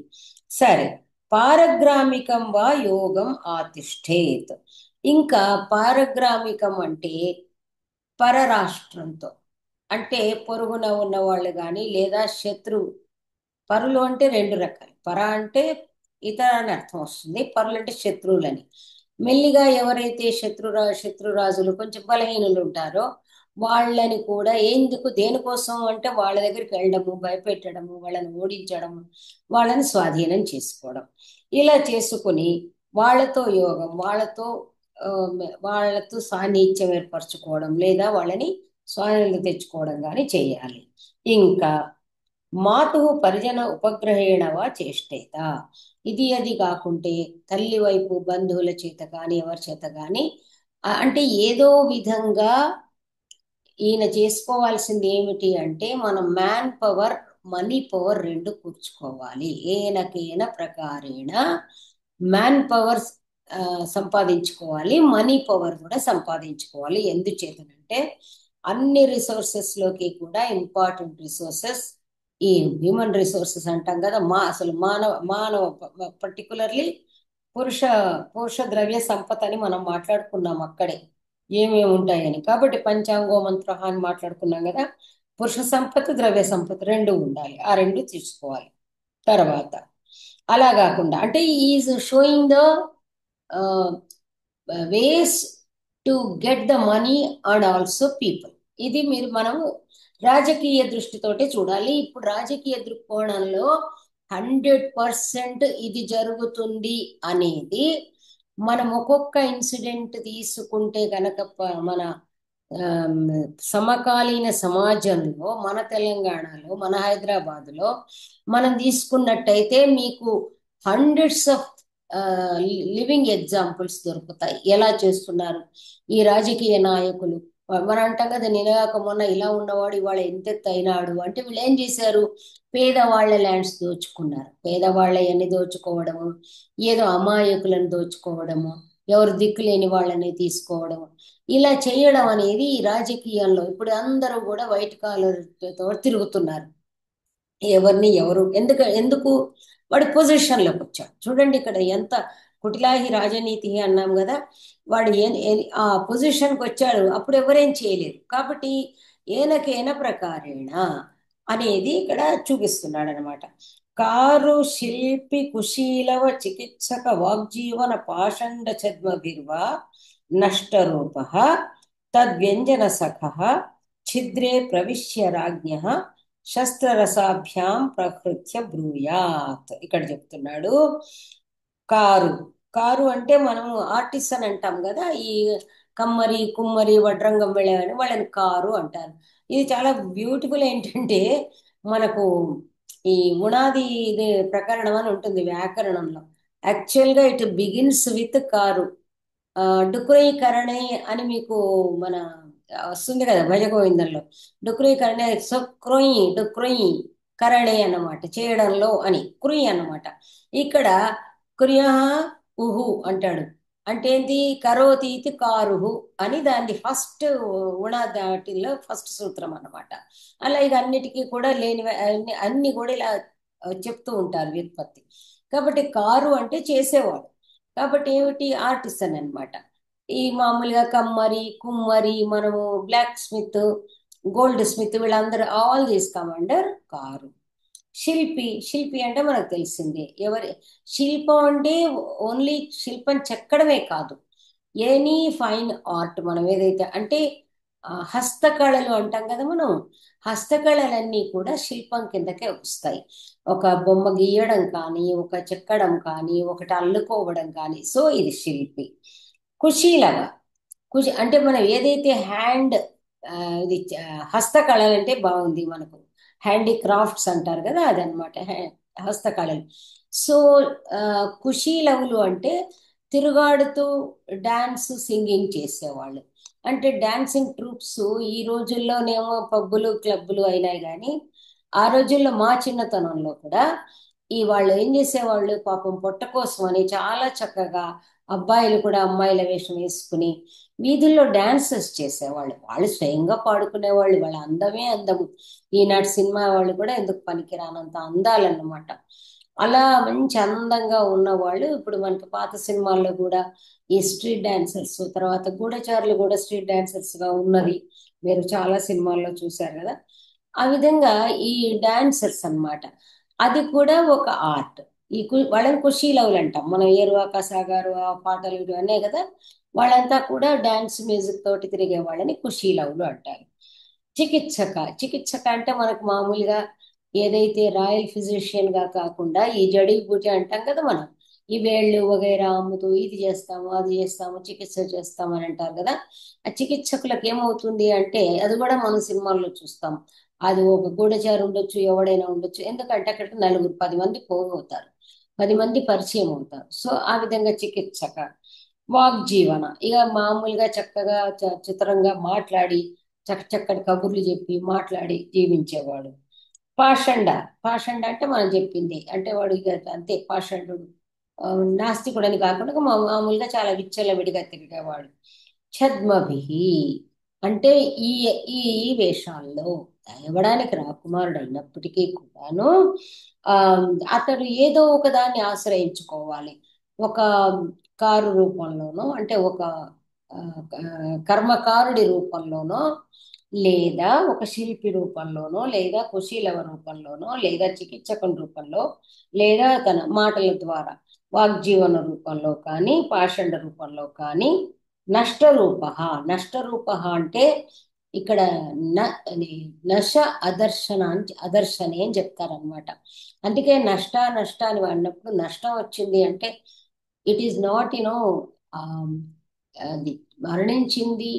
సరే, పారగ్రామికం వా యోగం ఆతిష్ఠేత్. ఇంకా పారగ్రామికం అంటే పరరాష్ట్రంతో, అంటే పొరుగున ఉన్న వాళ్ళు కానీ లేదా శత్రువు. పరులు అంటే రెండు రకాలు. పర అంటే ఇతర అని అర్థం వస్తుంది, పరులు అంటే శత్రువులని. మెల్లిగా ఎవరైతే శత్రురాజులు కొంచెం బలహీనులు ఉంటారో వాళ్ళని కూడా ఎందుకు దేనికోసం అంటే వాళ్ళ దగ్గరికి వెళ్ళడము, భయపెట్టడము, వాళ్ళని ఓడించడము, వాళ్ళని స్వాధీనం చేసుకోవడం. ఇలా చేసుకుని వాళ్ళతో యోగం, ఆ, వాళ్ళతో సాన్నిహిత్యం ఏర్పరచుకోవడం లేదా వాళ్ళని స్వాధీనంలో తెచ్చుకోవడం కానీ చేయాలి. ఇంకా మాతు పరిజన ఉపగ్రహేణవా చేష్టేత. ఇది అది కాకుంటే తల్లి వైపు బంధువుల చేత కానీ ఎవరి చేత కానీ అంటే ఏదో విధంగా ఈయన చేసుకోవాల్సింది ఏమిటి అంటే, మనం మ్యాన్ పవర్ మనీ పవర్ రెండు కూర్చుకోవాలి. ఏనకేన ప్రకారేణ మ్యాన్ పవర్ సంపాదించుకోవాలి, మనీ పవర్ కూడా సంపాదించుకోవాలి. ఎందుచేతనంటే అన్ని రిసోర్సెస్లోకి కూడా ఇంపార్టెంట్ రిసోర్సెస్ ఈ హ్యూమన్ రిసోర్సెస్ అంటాం కదా. అసలు మానవ మానవ పర్టికులర్లీ పురుష పురుష ద్రవ్య సంపద అని మనం మాట్లాడుకున్నాం అక్కడే ఏమేమి ఉంటాయని. కాబట్టి పంచాంగో మంత్ర అని మాట్లాడుకున్నాం కదా. పురుష సంపద ద్రవ్య సంపద రెండు ఉండాలి, ఆ రెండు తీసుకోవాలి. తర్వాత అలా కాకుండా అంటే is showing the ways to get the money and also people. ఇది మనం రాజకీయ దృష్టితోటే చూడాలి. ఇప్పుడు రాజకీయ దృక్కోణంలో 100% ఇది జరుగుతుంది అనేది మనం ఒక్కొక్క ఇన్సిడెంట్ తీసుకుంటే కనుక మన ఆమ్, సమకాలీన సమాజంలో మన తెలంగాణలో మన హైదరాబాదులో మనం తీసుకున్నట్టయితే మీకు హండ్రెడ్స్ ఆఫ్ లివింగ్ ఎగ్జాంపుల్స్ దొరుకుతాయి ఎలా చేస్తున్నారు ఈ రాజకీయ నాయకులు. మనం అంటాం కదా నిన్నగాక మొన్న ఇలా ఉన్నవాడు ఇవాళ ఎంతెత్తు అయినాడు అంటే వీళ్ళు ఏం చేశారు, పేదవాళ్ల ల్యాండ్స్ దోచుకున్నారు, పేదవాళ్ళ ఎన్ని దోచుకోవడము, ఏదో అమాయకులను దోచుకోవడము, ఎవరు దిక్కులేని వాళ్ళని తీసుకోవడము, ఇలా చేయడం అనేది ఈ రాజకీయాల్లో ఇప్పుడు అందరూ కూడా వైట్ కాలర్ తో తిరుగుతున్నారు. ఎవరిని ఎవరు ఎందుకు వాడి పొజిషన్లోకి వచ్చాడు చూడండి ఇక్కడ ఎంత కుటిలాహి రాజనీతి అన్నాం కదా. వాడు ఆ పొజిషన్కి వచ్చాడు అప్పుడు ఎవరేం చేయలేరు కాబట్టి ఏనకేన ప్రకారేణ అనేది ఇక్కడ చూపిస్తున్నాడు అనమాట. కారు శిల్పి కుశీలవ చికిత్సక వాగ్జీవన పాషండ ఛద్మభిర్వా నష్టరూప తద్వ్యంజన సఖ ఛిద్రే ప్రవిశ్య రాజ్ఞ శస్త్రరసాభ్యాం ప్రకృత్య బ్రూయాత్. ఇక్కడ చెప్తున్నాడు కారు. కారు అంటే మనము ఆర్టిస్ట్ అని అంటాం కదా, ఈ కమ్మరి కుమ్మరి వడ్రంగం వెళ్ళేవాని వాళ్ళని కారు అంటారు. ఇది చాలా బ్యూటిఫుల్. ఏంటంటే మనకు ఈ ఉణాది ఇది ప్రకరణం అని ఉంటుంది వ్యాకరణంలో. యాక్చువల్గా ఇట్ బిగిన్స్ విత్ కారు. డుక్రయీకరణే అని మీకు మన వస్తుంది కదా భజగోవిందంలో. డుక్రయీకరణే సో క్రొయి డుక్రొయి కరణే అన్నమాట చేయడంలో అని క్రుయి అన్నమాట. ఇక్కడ క్రియ ఉహు అంటాడు అంటే ఏంటి, కరోతి ఇది కారుహు అని దాన్ని ఫస్ట్ ఉణాదాటిలో ఫస్ట్ సూత్రం అన్నమాట. అలా ఇక అన్నిటికీ కూడా లేని అన్ని కూడా ఇలా చెప్తూ ఉంటారు వ్యుత్పత్తి. కాబట్టి కారు అంటే చేసేవాడు, కాబట్టి ఏమిటి ఆర్టిసన్ అన్నమాట. ఈ మామూలుగా కమ్మరి కుమ్మరి మనము బ్లాక్ స్మిత్ గోల్డ్ స్మిత్ వీళ్ళందరూ ఆల్ దీస్ కమాండర్ కారు. శిల్పి, శిల్పి అంటే మనకు తెలిసిందే ఎవరి శిల్పం అంటే ఓన్లీ శిల్పం చెక్కడమే కాదు, ఎనీ ఫైన్ ఆర్ట్ మనం ఏదైతే అంటే హస్తకళలు అంటాం కదా మనం, హస్తకళలన్నీ కూడా శిల్పం కిందకే వస్తాయి. ఒక బొమ్మ గీయడం కానీ ఒక చెక్కడం కానీ ఒకటి అల్లుకోవడం కానీ, సో ఇది శిల్పి. కుశీలవ, కుషి అంటే మనం ఏదైతే హ్యాండ్ ఇది హస్తకళలు అంటే బాగుంది మనకు హ్యాండీక్రాఫ్ట్స్ అంటారు కదా అదనమాట హస్తకళలు. సో కుశీలవులు అంటే తిరుగాడుతూ డాన్స్ సింగింగ్ చేసేవాళ్ళు. అంటే డాన్సింగ్ ట్రూప్స్ ఈ రోజుల్లోనేమో పబ్బులు క్లబ్బులు అయినాయి కానీ ఆ రోజుల్లో మా చిన్నతనంలో కూడా ఈ వాళ్ళు ఏం చేసేవాళ్ళు పాపం పొట్ట కోసం అని చాలా చక్కగా అబ్బాయిలు కూడా అమ్మాయిల వేషం వేసుకుని వీధుల్లో డాన్సెస్ చేసేవాళ్ళు. వాళ్ళు స్వయంగా పాడుకునేవాళ్ళు, వాళ్ళ అందమే అందము. ఈనాటి సినిమా వాళ్ళు కూడా ఎందుకు పనికిరానంత అందాలన్నమాట. అలా మంచి అందంగా ఉన్నవాళ్ళు ఇప్పుడు మనకి పాత సినిమాల్లో కూడా ఈ స్ట్రీట్ డాన్సర్స్, తర్వాత గూఢచారులు కూడా స్ట్రీట్ డాన్సర్స్ గా ఉన్నది మీరు చాలా సినిమాల్లో చూశారు కదా. ఆ విధంగా ఈ డాన్సర్స్ అన్నమాట. అది కూడా ఒక ఆర్ట్. వాళ్ళని కుషీలవులు అంటాం మనం. ఏరువాక సాగారు ఆ పాటలు ఇవన్నీ కదా, వాళ్ళంతా కూడా డాన్స్ మ్యూజిక్ తోటి తిరిగే వాళ్ళని కుషీలవులు అంటారు. చికిత్సక, చికిత్సక అంటే మనకు మామూలుగా ఏదైతే రాయల్ ఫిజిషియన్ గా కాకుండా ఈ జడీ బూటీ అంటాం కదా మనం, ఈ వేళ్ళు వగైరా అమ్ముతూ ఇది చేస్తాము అది చేస్తాము చికిత్స చేస్తాము అని అంటారు కదా. ఆ చికిత్సకులకు ఏమవుతుంది అంటే అది కూడా మనం సినిమాల్లో చూస్తాం. అది ఒక గూఢచారి ఉండొచ్చు ఎవడైనా ఉండొచ్చు, ఎందుకంటే అక్కడికి నలుగురు 10 మంది పోగవుతారు, 10 మంది పరిచయం అవుతారు. సో ఆ విధంగా చికిత్సక. వాగ్జీవన ఇక మామూలుగా చక్కగా చిత్రంగా మాట్లాడి చక్కటి కబుర్లు చెప్పి మాట్లాడి జీవించేవాడు. పాషండ, పాషండ అంటే మనం చెప్పింది అంటే వాడు ఇక అంతే పాషండు. నాస్తికుడని కాకుండా మామూలుగా చాలా విచ్చలవిడిగా తిరిగేవాడు. ఛద్మభిహి అంటే ఈ ఈ వేషాల్లో ఇవ్వడానికి రాకుమారుడు అయినప్పటికీ కూడాను ఆ అతడు ఏదో ఒక దాన్ని ఆశ్రయించుకోవాలి. ఒక కారు రూపంలోనో అంటే ఒక ఆ, కర్మకారుడి రూపంలోనో లేదా ఒక శిల్పి రూపంలోనో లేదా కుశీలవ రూపంలోనో లేదా చికిత్సకుని రూపంలో లేదా తన మాటల ద్వారా వాగ్జీవన రూపంలో కానీ పాషండ రూపంలో కానీ నష్టరూప. నష్టరూప అంటే ఇక్కడ అది నశ అదర్శన అదర్శనే అని చెప్తారనమాట. అందుకే నష్ట అని అన్నప్పుడు నష్టం వచ్చింది అంటే ఇట్ ఈస్ నాట్ యునో అది మరణించింది.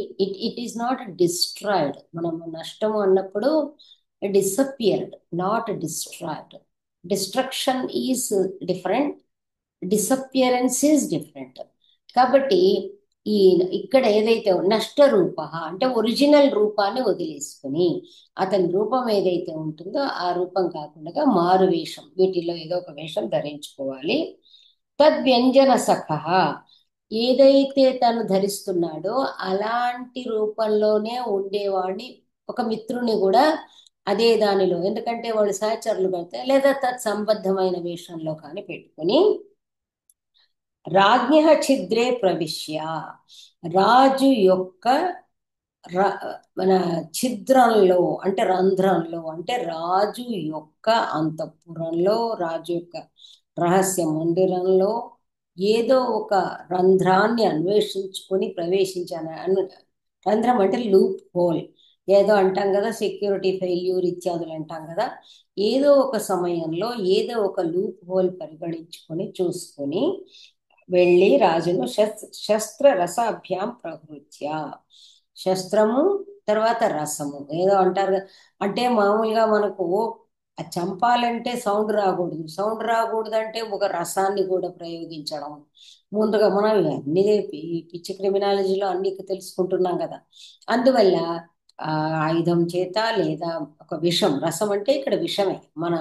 It is not destroyed. మనము నష్టము అన్నప్పుడు disappeared, not destroyed. Destruction is different, disappearance is different. కాబట్టి ఈ ఇక్కడ ఏదైతే నష్టరూప అంటే ఒరిజినల్ రూపాన్ని వదిలేసుకుని అతని రూపం ఏదైతే ఉంటుందో ఆ రూపం కాకుండా మారు వేషం, వీటిలో ఏదో ఒక వేషం ధరించుకోవాలి. తద్వ్యంజన సఖ, ఏదైతే తను ధరిస్తున్నాడో అలాంటి రూపంలోనే ఉండేవాడిని, ఒక మిత్రుని కూడా అదే దానిలో, ఎందుకంటే వాళ్ళు సహచరులు కడితే లేదా తత్సంబద్ధమైన వేషంలో కానీ పెట్టుకుని రాజ్ఞ ఛిద్రే ప్రవిశ్య, రాజు యొక్క మన ఛిద్రంలో అంటే రంధ్రంలో, అంటే రాజు యొక్క అంతఃపురంలో, రాజు యొక్క రహస్య మందిరంలో ఏదో ఒక రంధ్రాన్ని అన్వేషించుకొని ప్రవేశించాను. రంధ్రం అంటే లూప్ హోల్, ఏదో అంటాం కదా, సెక్యూరిటీ ఫెయిల్యూర్ ఇత్యాదులు అంటాం కదా. ఏదో ఒక సమయంలో ఏదో ఒక లూప్ హోల్ పరిగణించుకొని చూసుకొని వెళ్ళి రాజును శస్త్ర రసాభ్యాం ప్రవృత్య, శస్త్రము తర్వాత రసము ఏదో అంటారు కదా. అంటే మామూలుగా మనకు అది చంపాలంటే సౌండ్ రాకూడదు, సౌండ్ రాకూడదు అంటే ఒక రసాన్ని కూడా ప్రయోగించడం. ముందుగా మనం అన్ని పిచ్చి క్రిమినాలజీలో అన్ని తెలుసుకుంటున్నాం కదా. అందువల్ల ఆ ఆయుధం చేత లేదా ఒక విషం, రసం అంటే ఇక్కడ విషమే, మన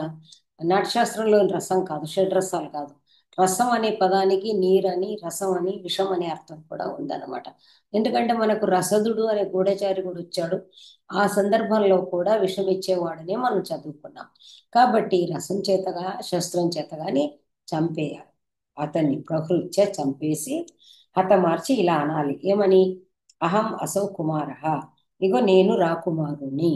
నాట్యశాస్త్రంలోని రసం కాదు, షడ్రసాలు కాదు. రసం అనే పదానికి నీరని, రసం అని, విషం అనే అర్థం కూడా ఉందన్నమాట. ఎందుకంటే మనకు రసదుడు అనే గూఢచారి కూడా వచ్చాడు, ఆ సందర్భంలో కూడా విషం ఇచ్చేవాడనే మనం చదువుకున్నాం. కాబట్టి రసం చేతగా శస్త్రం చేతగాని చంపేయాలి, అతన్ని ప్రహృత్య చంపేసి హతమార్చి ఇలా అనాలి, ఏమని? అహం అసౌ కుమార, ఇగో నేను రాకుమారుని.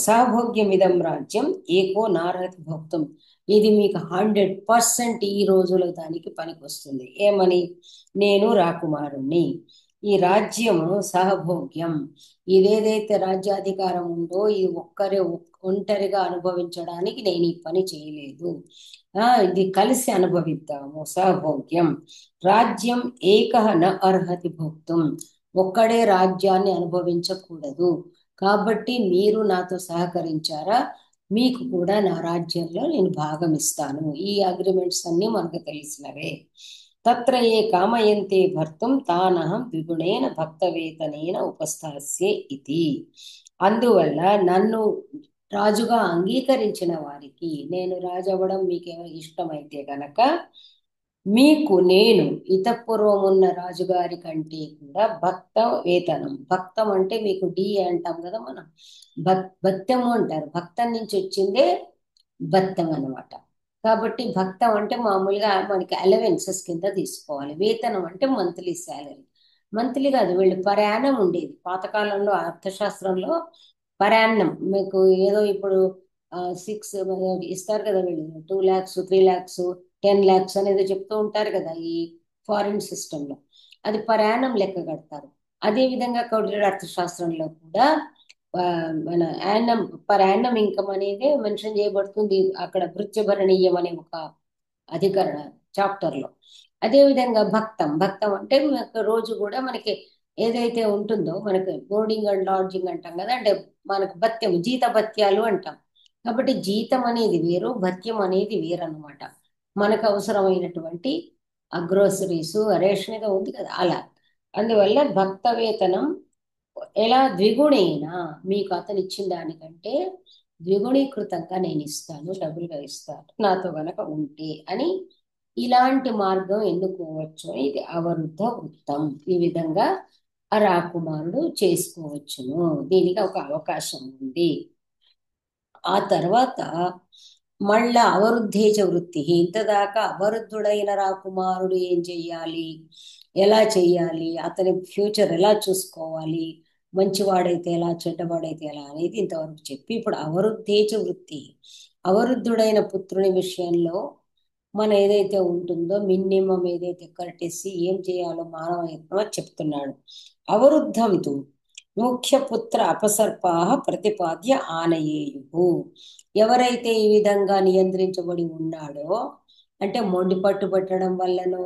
సహభోగ్యమిదం రాజ్యం ఏకో నారహతి భోక్తం, ఇది మీకు 100% ఈ రోజులో దానికి పనికి వస్తుంది. ఏమని? నేను రాకుమారుణ్ణి, ఈ రాజ్యము సహభోగ్యం, ఇదేదైతే రాజ్యాధికారం ఉందో ఇది ఒంటరిగా అనుభవించడానికి నేను ఈ పని చేయలేదు. ఇది కలిసి అనుభవిద్దాము, సహభోగ్యం. రాజ్యం ఏకః న అర్హతి భోక్తుం, ఒక్కడే రాజ్యాన్ని అనుభవించకూడదు. కాబట్టి మీరు నాతో సహకరించారా, మీకు కూడా నా రాజ్యంలో నేను భాగం ఇస్తాను. ఈ అగ్రిమెంట్స్ అన్ని మనకు తెలిసినవే. తత్ర ఏ కామయంతే భర్తం తానహం ద్విగుణేన భక్తవేతనేన ఉపస్థాస్యే ఇది. అందువల్ల నన్ను రాజుగా అంగీకరించిన వారికి, నేను రాజు అవ్వడం మీకేమో ఇష్టమైతే గనక మీకు నేను ఇతపూర్వం ఉన్న రాజుగారి కంటే కూడా భక్త వేతనం, భక్తం అంటే మీకు డి అంటాం కదా మనం, భక్తము అంటారు, భక్తం నుంచి వచ్చిందే భక్తం అన్నమాట. కాబట్టి భక్తం అంటే మామూలుగా మనకి అలవెన్సెస్ కింద తీసుకోవాలి. వేతనం అంటే మంత్లీ శాలరీ, మంత్లీ కాదు, వీళ్ళు పరాన్నం ఉండేది పాతకాలంలో అర్థశాస్త్రంలో. పరాన్నం మీకు ఏదో ఇప్పుడు 6 ఇస్తారు కదా వీళ్ళు, 2 lakhs 3 lakhs 10 lakhs అనేది చెప్తూ ఉంటారు కదా ఈ ఫారిన్ సిస్టంలో, అది పరాన్నం లెక్క కడతారు. అదే విధంగా కౌటిల్య అర్థశాస్త్రంలో కూడా మన యాన్నం పర్ యాన్నం ఇన్కమ్ అనేది మెన్షన్ చేయబడుతుంది అక్కడ, భృత్యభరణీయం అనే ఒక అధికరణ చాప్టర్ లో. అదే విధంగా భక్తం, భక్తం అంటే మనకు రోజు కూడా మనకి ఏదైతే ఉంటుందో, మనకి బోర్డింగ్ అండ్ లాడ్జింగ్ అంటాం కదా, అంటే మనకు భత్యం, జీత భత్యాలు అంటాం. కాబట్టి జీతం అనేది వేరు, భత్యం అనేది వేరు అన్నమాట. మనకు అవసరమైనటువంటి ఆ గ్రోసరీస్, రేషన్ ఏదో ఉంది కదా అలా. అందువల్ల భక్త వేతనం ఎలా ద్విగుణేనా, మీకు అతను ఇచ్చిన దానికంటే ద్విగుణీకృతంగా నేను ఇస్తాను, డబుల్గా ఇస్తాను నాతో గనక ఉంటే అని. ఇలాంటి మార్గం ఎన్నుకోవచ్చు, ఇది అవరుద్ధ వృత్తం. ఈ విధంగా ఆ రాకుమారుడు చేసుకోవచ్చును, దీనికి ఒక అవకాశం ఉంది. ఆ తర్వాత మళ్ళా అవరుద్ధేచ వృత్తి, ఇంతదాకా అవరుద్ధుడైన రాకుమారుడు ఏం చెయ్యాలి, ఎలా చెయ్యాలి, అతని ఫ్యూచర్ ఎలా చూసుకోవాలి, మంచివాడైతే ఎలా చెడ్డవాడైతే ఎలా అనేది ఇంతవరకు చెప్పి, ఇప్పుడు అవరుద్ధేచ వృత్తి, అవరుద్ధుడైన పుత్రుని విషయంలో మన ఏదైతే ఉంటుందో మినిమం ఏదైతే కర్టెసి ఏం చేయాలో మానవ యత్నం చెప్తున్నాడు. అవరుద్ధంతు ముఖ్యపుత్ర అపసర్పా ప్రతిపాద్య ఆనయేయు, ఎవరైతే ఈ విధంగా నియంత్రించబడి ఉన్నాడో అంటే మొండి పట్టు పట్టడం వల్లనో,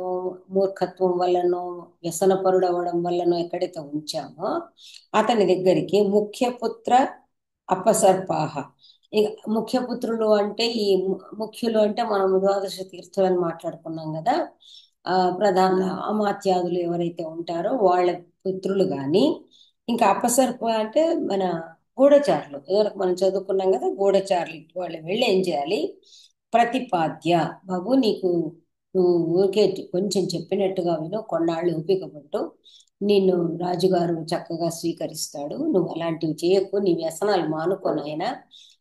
మూర్ఖత్వం వల్లనో, వ్యసనపరుడు అవ్వడం వల్లనో ఎక్కడైతే ఉంచామో అతని దగ్గరికి ముఖ్యపుత్ర అపసర్పాహ. ఇక ముఖ్యపుత్రులు అంటే ఈ ముఖ్యులు అంటే మనం ద్వాదశ తీర్థులని మాట్లాడుకున్నాం కదా. ప్రధాన అమాత్యాదులు ఎవరైతే ఉంటారో వాళ్ళ పుత్రులు కానీ, ఇంకా అపసర్ప అంటే మన గూఢచారులు, ఇదివరకు మనం చదువుకున్నాం కదా, గూఢచారులు వాళ్ళు వెళ్ళి ఏం చేయాలి, ప్రతిపాద్య, బాబు నీకు నువ్వు ఊరికే కొంచెం చెప్పినట్టుగా విను, కొన్నాళ్ళు ఓపిక పట్టు, నిన్ను రాజుగారు చక్కగా స్వీకరిస్తాడు, నువ్వు అలాంటివి చేయకు, నీ వ్యసనాలు మానుకోనైనా,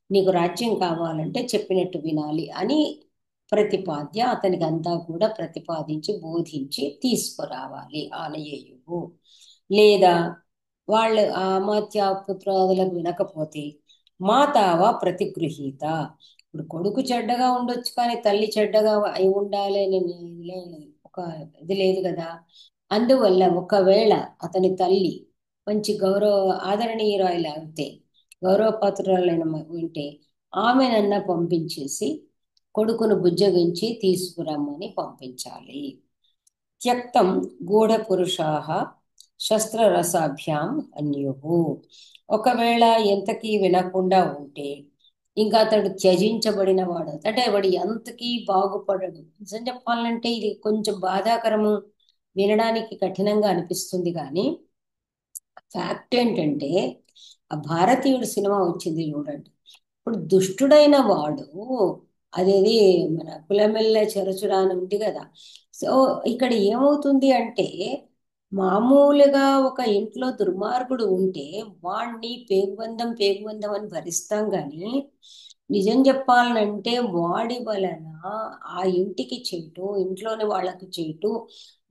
నీకు రాజ్యం కావాలంటే చెప్పినట్టు వినాలి అని ప్రతిపాద్య, అతనికి అంతా కూడా ప్రతిపాదించి బోధించి తీసుకురావాలి ఆనయేయువు. లేదా వాళ్ళు ఆ అమాత్య పుత్రాదులకు వినకపోతే మాతావ ప్రతిగృహీత. ఇప్పుడు కొడుకు చెడ్డగా ఉండొచ్చు కానీ తల్లి చెడ్డగా అయి ఉండాలి అని ఒక ఇది లేదు కదా. అందువల్ల ఒకవేళ అతని తల్లి మంచి ఆదరణీయురాలు అయితే, గౌరవపాత్రురాలైన వింటే ఆమెనన్నా పంపించేసి కొడుకును బుజ్జగించి తీసుకురమ్మని పంపించాలి. త్యక్తం గూఢపురుషాః శస్త్రరసాభ్యాం అన్యుః. ఒకవేళ ఎంతకీ వినకుండా ఉంటే ఇంకా అతడు త్యజించబడిన వాడు, అంటే వాడు ఎంతకీ బాగుపడడు. నిజం చెప్పాలంటే ఇది కొంచెం బాధాకరము, వినడానికి కఠినంగా అనిపిస్తుంది కానీ ఫ్యాక్ట్ ఏంటంటే, ఆ భారతీయుడు సినిమా వచ్చింది చూడండి, ఇప్పుడు దుష్టుడైన వాడు అదేది మన కులమెల్ల చెరచురా అని ఉంది కదా. సో ఇక్కడ ఏమవుతుంది అంటే, మామూలుగా ఒక ఇంట్లో దుర్మార్గుడు ఉంటే వాణ్ణి పేగుబంధం అని భరిస్తాం కానీ, నిజం చెప్పాలంటే వాడి వలన ఆ ఇంటికి చేటు, ఇంట్లోని వాళ్ళకి చేటు,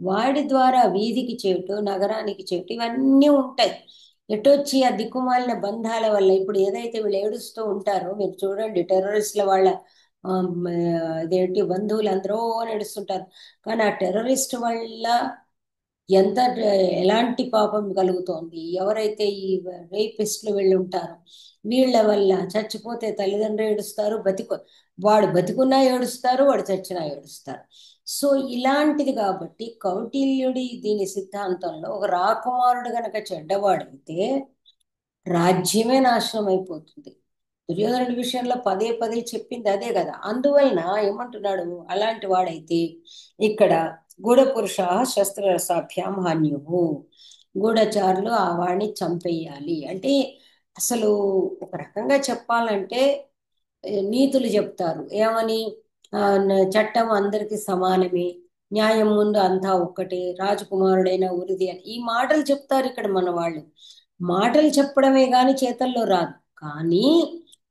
వాడి ద్వారా వీధికి చేటు, నగరానికి చేటు, ఇవన్నీ ఉంటాయి. ఎటొచ్చి ఆ దిక్కుమాలిన బంధాల వల్ల ఇప్పుడు ఏదైతే వీళ్ళు ఏడుస్తూ ఉంటారో మీరు చూడండి, టెర్రరిస్టుల వాళ్ళ ఇదేంటి బంధువులు అందరూ నడుస్తుంటారు. కానీ ఆ టెర్రరిస్ట్ వల్ల ఎంత ఎలాంటి పాపం కలుగుతోంది. ఎవరైతే ఈ రేపిస్టులు వెళ్ళి ఉంటారో వీళ్ళ వల్ల చచ్చిపోతే తల్లిదండ్రులు ఏడుస్తారు, వాడు బతికున్నా ఏడుస్తారు, వాడు చచ్చినా ఏడుస్తారు. సో ఇలాంటిది కాబట్టి కౌటిల్యుడి దీని సిద్ధాంతంలో ఒక రాకుమారుడు గనక చెడ్డవాడైతే రాజ్యమే నాశనం అయిపోతుంది. దుర్యోధనుడి విషయంలో పదే పదే చెప్పింది అదే కదా. అందువలన ఏమంటున్నాడు, అలాంటి వాడైతే ఇక్కడ గూఢపురుష శస్త్రరసాభ్యాం హన్యుహు, గూఢచారులు ఆ వాడిని చంపేయాలి. అంటే అసలు ఒక రకంగా చెప్పాలంటే నీతులు చెప్తారు ఏమని, చట్టం అందరికి సమానమే, న్యాయం ముందు అంతా ఒక్కటే, రాజకుమారుడైన ఉరిది అని ఈ మాటలు చెప్తారు ఇక్కడ మన వాళ్ళు. మాటలు చెప్పడమే గాని చేతల్లో రాదు. కానీ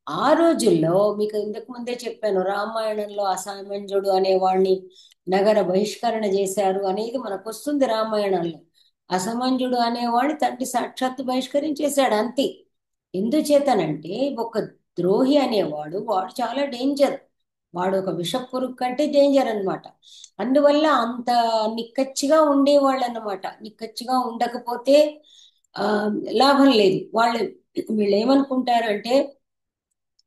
ఆ రోజుల్లో మీకు ఇంతకు ముందే చెప్పాను, రామాయణంలో అసామంజుడు అనేవాడిని నగర బహిష్కరణ చేశారు అనేది మనకు వస్తుంది రామాయణంలో. అసమంజుడు అనేవాడిని తండ్రి సాక్షాత్తు బహిష్కరించేశాడు అంతే. ఎందుచేతనంటే ఒక ద్రోహి అనేవాడు వాడు చాలా డేంజర్, వాడు ఒక విషపురుగు కంటే డేంజర్ అన్నమాట. అందువల్ల అంత నిక్కచ్చిగా ఉండేవాళ్ళు అన్నమాట. నిక్కచ్చిగా ఉండకపోతే ఆ లాభం లేదు. వీళ్ళు ఏమనుకుంటారంటే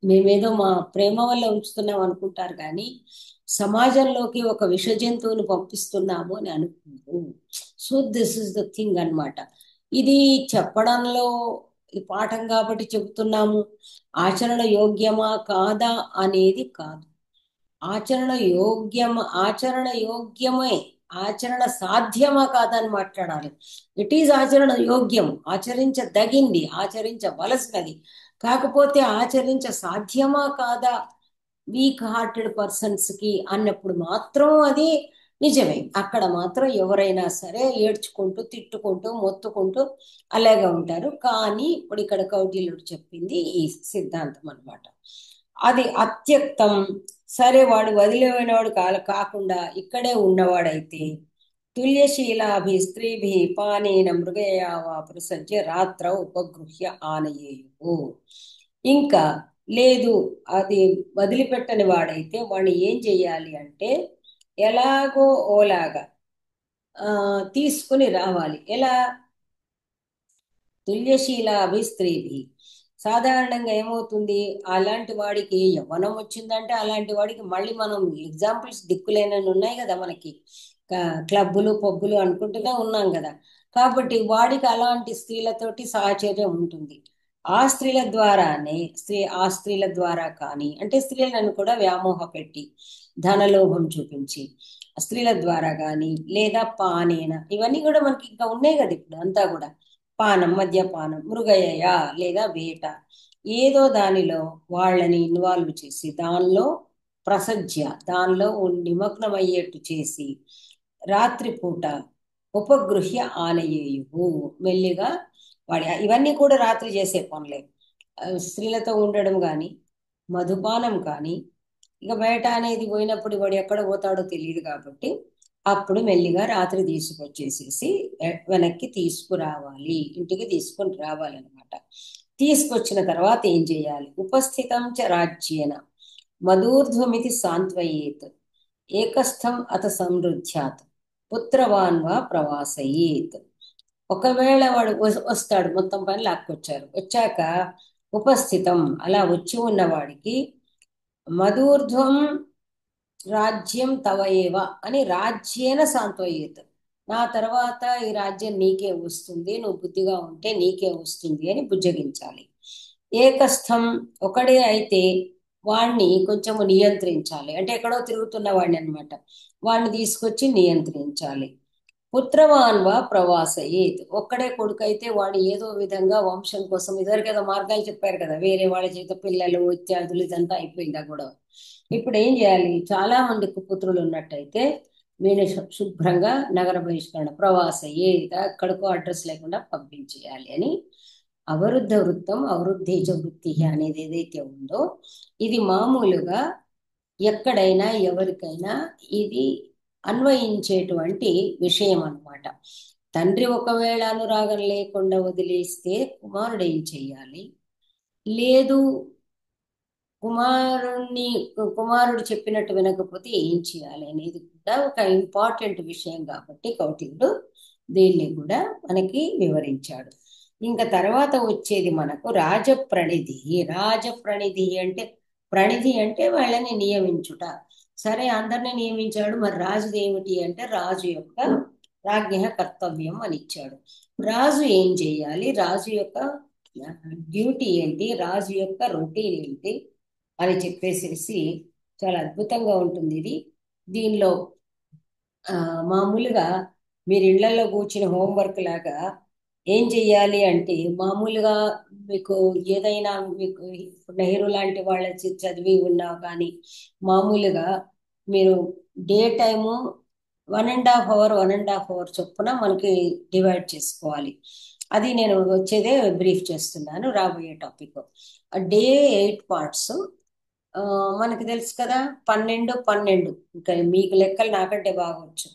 మేమేదో మా ప్రేమ వల్ల ఉంచుతున్నాం అనుకుంటారు కానీ సమాజంలోకి ఒక విష జంతువును పంపిస్తున్నాము అని అనుకుంటారు. So this is the thing అన్నమాట. ఇది చెప్పడంలో ఈ పాఠం కాబట్టి చెబుతున్నాము, ఆచరణ యోగ్యమా కాదా అనేది కాదు. ఆచరణ యోగ్యమే, ఆచరణ సాధ్యమా కాదని మాట్లాడాలి. ఇట్ ఈజ్ ఆచరణ యోగ్యం, ఆచరించదగింది, ఆచరించవలసినది. కాకపోతే ఆచరించ సాధ్యమా కాదా వీక్ హార్టెడ్ పర్సన్స్ కి అన్నప్పుడు మాత్రం అది నిజమే. అక్కడ మాత్రం ఎవరైనా సరే ఏడ్చుకుంటూ తిట్టుకుంటూ మొత్తుకుంటూ అలాగే ఉంటారు. కానీ ఇప్పుడు ఇక్కడ కౌటిల్యుడు చెప్పింది ఈ సిద్ధాంతం అన్నమాట. అది అత్యక్తం. సరే వాడు వదిలిపోయినవాడు కాకుండా ఇక్కడే ఉన్నవాడైతే తుల్యశీలాభి స్త్రీభి పానేన మృగయా వా ప్రసజ్య రాత్ర ఉపగృహ్య ఆనయేయు. ఇంకా లేదు, అది వదిలిపెట్టని వాడైతే వాడిని ఏం చెయ్యాలి అంటే ఎలాగో ఓలాగా తీసుకుని రావాలి. ఎలా? తుల్యశీలాభి స్త్రీభి, సాధారణంగా ఏమవుతుంది, అలాంటి వాడికి యవ్వనం వచ్చిందంటే అలాంటి వాడికి మళ్ళీ మనం ఎగ్జాంపుల్స్ దిక్కులేనని ఉన్నాయి కదా మనకి. క్లబ్బులు పబ్బులు అనుకుంటూనే ఉన్నాం కదా. కాబట్టి వాడికి అలాంటి స్త్రీలతోటి సాహచర్యం ఉంటుంది. ఆ స్త్రీల ద్వారా కానీ, అంటే స్త్రీలను కూడా వ్యామోహ పెట్టి ధనలోభం చూపించి స్త్రీల ద్వారా కానీ, లేదా పానేన, ఇవన్నీ కూడా మనకి ఇంకా ఉన్నాయి కదా ఇప్పుడు అంతా కూడా. పానం, మద్యపానం, మృగయ లేదా వేట, ఏదో దానిలో వాళ్ళని ఇన్వాల్వ్ చేసి దానిలో ప్రసజ్య, దానిలో నిమగ్నమయ్యేట్టు చేసి రాత్రిపూట ఉపగృహ్య ఆనయేయు, మెల్లిగా ఇవన్నీ కూడా రాత్రి చేసే పనులే. స్త్రీలతో ఉండడం కానీ, మధుపానం కానీ, ఇక బయట అనేది పోయినప్పుడు వాడు ఎక్కడ పోతాడో తెలియదు కాబట్టి అప్పుడు మెల్లిగా రాత్రి తీసుకొచ్చేసేసి వెనక్కి తీసుకురావాలి, ఇంటికి తీసుకొని రావాలన్నమాట. తీసుకొచ్చిన తర్వాత ఏం చేయాలి? ఉపస్థితం చ రాజ్యేన మధూర్ధ్వమితి సాంత్వయేత్ ఏకస్థం అత సమృద్ధ్యాత్ పుత్రవాన్ వా ప్రవాసయేత్. ఒకవేళ వాడు వస్తాడు, మొత్తం పని లాక్కొచ్చారు, వచ్చాక ఉపస్థితం, అలా వచ్చి ఉన్నవాడికి మధూర్ధ్వం రాజ్యం తవ ఏవ అని రాజ్యేన సాంత్వయేత్, నా తర్వాత ఈ రాజ్యం నీకే వస్తుంది, నువ్వు బుద్ధిగా ఉంటే నీకే వస్తుంది అని బుజ్జగించాలి. ఏకస్థం, ఒకడే అయితే వాణ్ణి కొంచెము నియంత్రించాలి, అంటే ఎక్కడో తిరుగుతున్న వాడిని అనమాట, వాడిని తీసుకొచ్చి నియంత్రించాలి. పుత్రవాన్ వా ప్రవాసయేత్, ఒక్కడే కొడుకు అయితే వాడు ఏదో విధంగా వంశం కోసం, ఇదివరకు ఏదో మార్గాలు చెప్పారు కదా, వేరే వాళ్ళ చేత పిల్లలు ఇత్యాదులు, ఇదంతా అయిపోయిందా కూడా. ఇప్పుడు ఏం చేయాలి? చాలా మందికి పుత్రులు ఉన్నట్టయితే వీళ్ళని శుభ్రంగా నగర బహిష్కరణ, ప్రవాసయేత్, ఎక్కడికో అడ్రస్ లేకుండా పంపించేయాలి అని. అవరుద్ధ వృత్తం అవరుద్ధేజ వృత్తి అనేది ఏదైతే ఉందో, ఇది మామూలుగా ఎక్కడైనా ఎవరికైనా ఇది అన్వయించేటువంటి విషయం అన్నమాట. తండ్రి ఒకవేళ అనురాగం లేకుండా వదిలేస్తే కుమారుడు ఏం చెయ్యాలి? లేదు, కుమారుడు చెప్పినట్టు వినకపోతే ఏం చేయాలి అనేది కూడా ఒక ఇంపార్టెంట్ విషయం కాబట్టి కౌటిల్యుడు దీన్ని కూడా మనకి వివరించాడు. ఇంకా తర్వాత వచ్చేది మనకు రాజప్రణిధి. రాజప్రణిధి అంటే, ప్రణిధి అంటే వాళ్ళని నియమించుట. సరే, అందరిని నియమించాడు, మరి రాజుది ఏమిటి అంటే రాజు యొక్క రాజ్ఞ కర్తవ్యం అని ఇచ్చాడు. రాజు ఏం చేయాలి, రాజు యొక్క డ్యూటీ ఏంటి, రాజు యొక్క రొటీన్ ఏంటి అని చెప్పేసేసి చాలా అద్భుతంగా ఉంటుంది ఇది. దీనిలో మామూలుగా మీరు ఇళ్లలో కూర్చుని హోంవర్క్ లాగా ఏం చెయ్యాలి అంటే, మామూలుగా మీకు ఏదైనా, మీకు నెహ్రూ లాంటి వాళ్ళ చదివి ఉన్నా కానీ మామూలుగా మీరు డే టైము 1.5 అవర్ 1.5 అవర్ చొప్పున మనకి డివైడ్ చేసుకోవాలి. అది నేను వచ్చేదే బ్రీఫ్ చేస్తున్నాను, రాబోయే టాపిక్. Day 8 parts. మనకి తెలుసు కదా, 12 12, ఇంకా మీకు లెక్కలు నాకంటే బాగొచ్చు.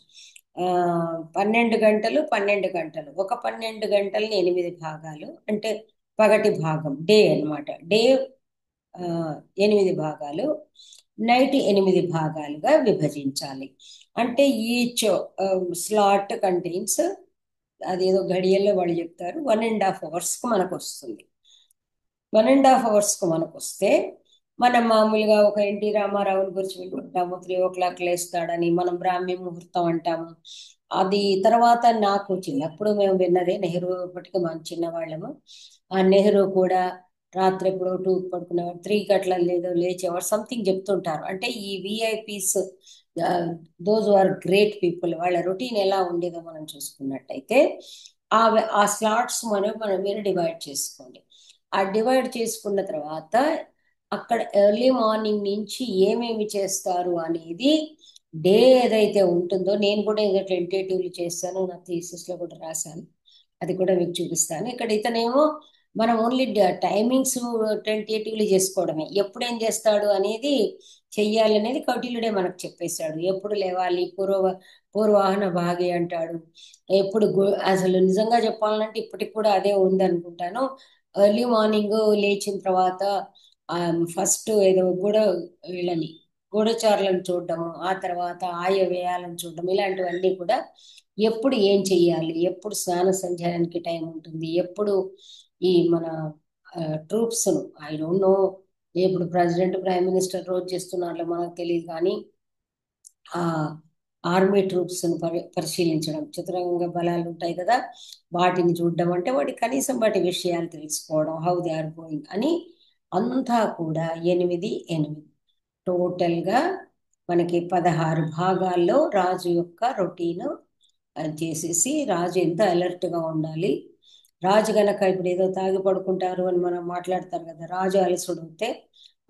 12 గంటలు 12 గంటలు, ఒక 12 గంటలని 8 భాగాలు, అంటే పగటి భాగం డే అన్నమాట. డే 8 భాగాలు, నైట్ 8 భాగాలుగా విభజించాలి. అంటే ఈచ్ స్లాట్ కంటైన్స్, అదేదో గడియల్లో వాళ్ళు చెప్తారు, 1.5 అవర్స్కు మనకు వస్తుంది. 1.5 అవర్స్కు మనకు వస్తే, మనం మామూలుగా ఒక ఎన్టీ రామారావుని గురించి వింటుంటాము, 3 o'clock లేస్తాడని, మనం బ్రాహ్మీ ముహూర్తం అంటాము. అది తర్వాత నాకు చిన్నప్పుడు మేము విన్నదే, నెహ్రూ ఇప్పటికీ మనం చిన్నవాళ్ళము. ఆ నెహ్రూ కూడా రాత్రి ఎప్పుడో 2 పడుకునేవాడు, 3 అట్లా లేదో లేచేవాడు, సంథింగ్ చెప్తుంటారు. అంటే ఈ VIPs, those are great people, వాళ్ళ రొటీన్ ఎలా ఉండేదో మనం చూసుకున్నట్టయితే ఆ ఆ స్లాట్స్ మనం మీరు డివైడ్ చేసుకోండి. ఆ డివైడ్ చేసుకున్న తర్వాత అక్కడ ఎర్లీ మార్నింగ్ నుంచి ఏమేమి చేస్తారు అనేది డే ఏదైతే ఉంటుందో, నేను కూడా ఏదో టెంటేటివ్లు చేస్తాను, నా థీసిస్లో కూడా రాశాను, అది కూడా మీకు చూపిస్తాను. ఇక్కడ ఇతనేమో మనం ఓన్లీ టైమింగ్స్ టెంటేటివ్లు చేసుకోవడమే, ఎప్పుడు ఏం చేస్తాడు అనేది చెయ్యాలనేది కౌటిల్యుడే మనకు చెప్పేశాడు. ఎప్పుడు లేవాలి, పూర్వాహన భాగి అంటాడు. ఎప్పుడు అసలు నిజంగా చెప్పాలంటే ఇప్పటికి కూడా అదే ఉంది అనుకుంటాను. ఎర్లీ మార్నింగ్ లేచిన తర్వాత ఫస్ట్ ఏదో వీళ్ళని గూఢచారులను చూడడము, ఆ తర్వాత వ్యయాలను చూడడం, ఇలాంటివన్నీ కూడా ఎప్పుడు ఏం చెయ్యాలి, ఎప్పుడు స్నాన సంధ్యానికి టైం ఉంటుంది, ఎప్పుడు ఈ మన ట్రూప్స్ను, ఐ డోంట్ నో ఇప్పుడు ప్రెసిడెంట్ ప్రైమ్ మినిస్టర్ రోజు చేస్తున్నారో మనకు తెలియదు, కానీ ఆ ఆర్మీ ట్రూప్స్ పరిశీలించడం, చతురంగ బలాలు ఉంటాయి కదా, వాటిని చూడడం, అంటే వాటి కనీసం వాటి విషయాలు తెలుసుకోవడం, హౌ దే ఆర్ గోయింగ్ అని, అంతా కూడా 8 టోటల్గా మనకి 16 భాగాల్లో రాజు యొక్క రొటీన్ చేసేసి, రాజు ఎంత అలర్ట్గా ఉండాలి, రాజు గనక ఇప్పుడు ఏదో తాగి పడుకుంటారు అని మనం మాట్లాడతారు కదా, రాజు అలసుడు అవుతే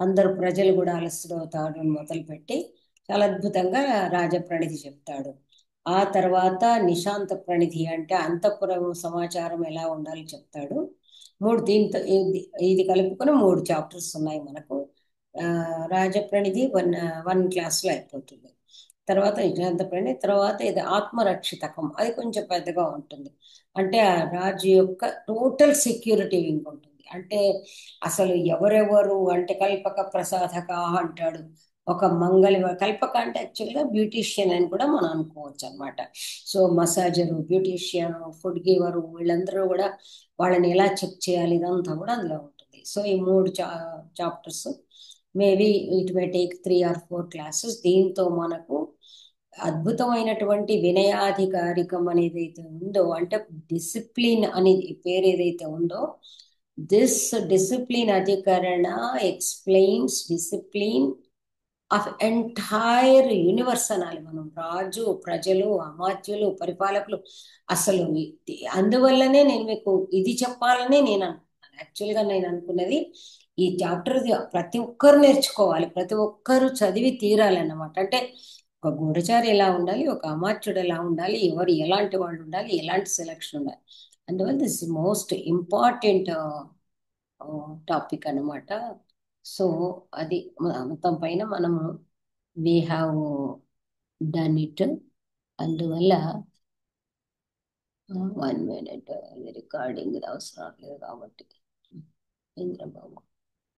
అందరు ప్రజలు కూడా అలసుడు అవుతారు అని మొదలుపెట్టి చాలా అద్భుతంగా రాజప్రణిధి చెప్తాడు. ఆ తర్వాత నిశాంత ప్రణిధి అంటే అంతఃపురం సమాచారం ఎలా ఉండాలి చెప్తాడు. దీంతో ఇది కలుపుకొని 3 చాప్టర్స్ ఉన్నాయి మనకు. రాజప్రణిధి వన్ క్లాస్లో అయిపోతుంది. తర్వాత నిశాంత ప్రణిధి, తర్వాత ఇది ఆత్మరక్షితకం, అది కొంచెం పెద్దగా ఉంటుంది. అంటే ఆ రాజు యొక్క టోటల్ సెక్యూరిటీ వింగ్ ఉంటుంది. అంటే అసలు ఎవరెవరు అంటే కల్పక ప్రసాదక అంటాడు, ఒక కల్పక అంటే యాక్చువల్గా బ్యూటీషియన్ అని కూడా మనం అనుకోవచ్చు అనమాట. సో మసాజరు, బ్యూటీషియన్, ఫుడ్ గివరు, వీళ్ళందరూ కూడా వాళ్ళని ఎలా చెక్ చేయాలి ఇదంతా కూడా అందులో ఉంటుంది. సో ఈ 3 chapters maybe it may take 3 or 4 classes. దీంతో మనకు అద్భుతమైనటువంటి వినయాధికారికం అనేది అయితే ఉందో, అంటే డిసిప్లిన్ అనేది పేరు ఏదైతే ఉందో, దిస్ డిసిప్లిన్ అధికరణ explains discipline of entire universe అనాలి మనం. రాజు, ప్రజలు, అమాత్యులు, పరిపాలకులు, అసలు అందువల్లనే నేను మీకు ఇది చెప్పాలనే నేను అనుకున్నాను. యాక్చువల్గా నేను అనుకున్నది ఈ చాప్టర్ ప్రతి ఒక్కరు నేర్చుకోవాలి, ప్రతి ఒక్కరు చదివి తీరాలన్నమాట. అంటే ఒక గూఢచారి ఎలా ఉండాలి, ఒక అమాత్యుడు ఎలా ఉండాలి, ఎవరు ఎలాంటి వాళ్ళు ఉండాలి, ఎలాంటి సెలక్షన్ ఉండాలి, అందువల్ల దిస్ మోస్ట్ ఇంపార్టెంట్ టాపిక్ అన్నమాట. సో అది మొత్తం పైన మనము వీ హ్యావ్ డన్ ఇట్. అందువల్ల 1 minute రికార్డింగ్ అవసరం లేదు కాబట్టి ఇంద్రబాబు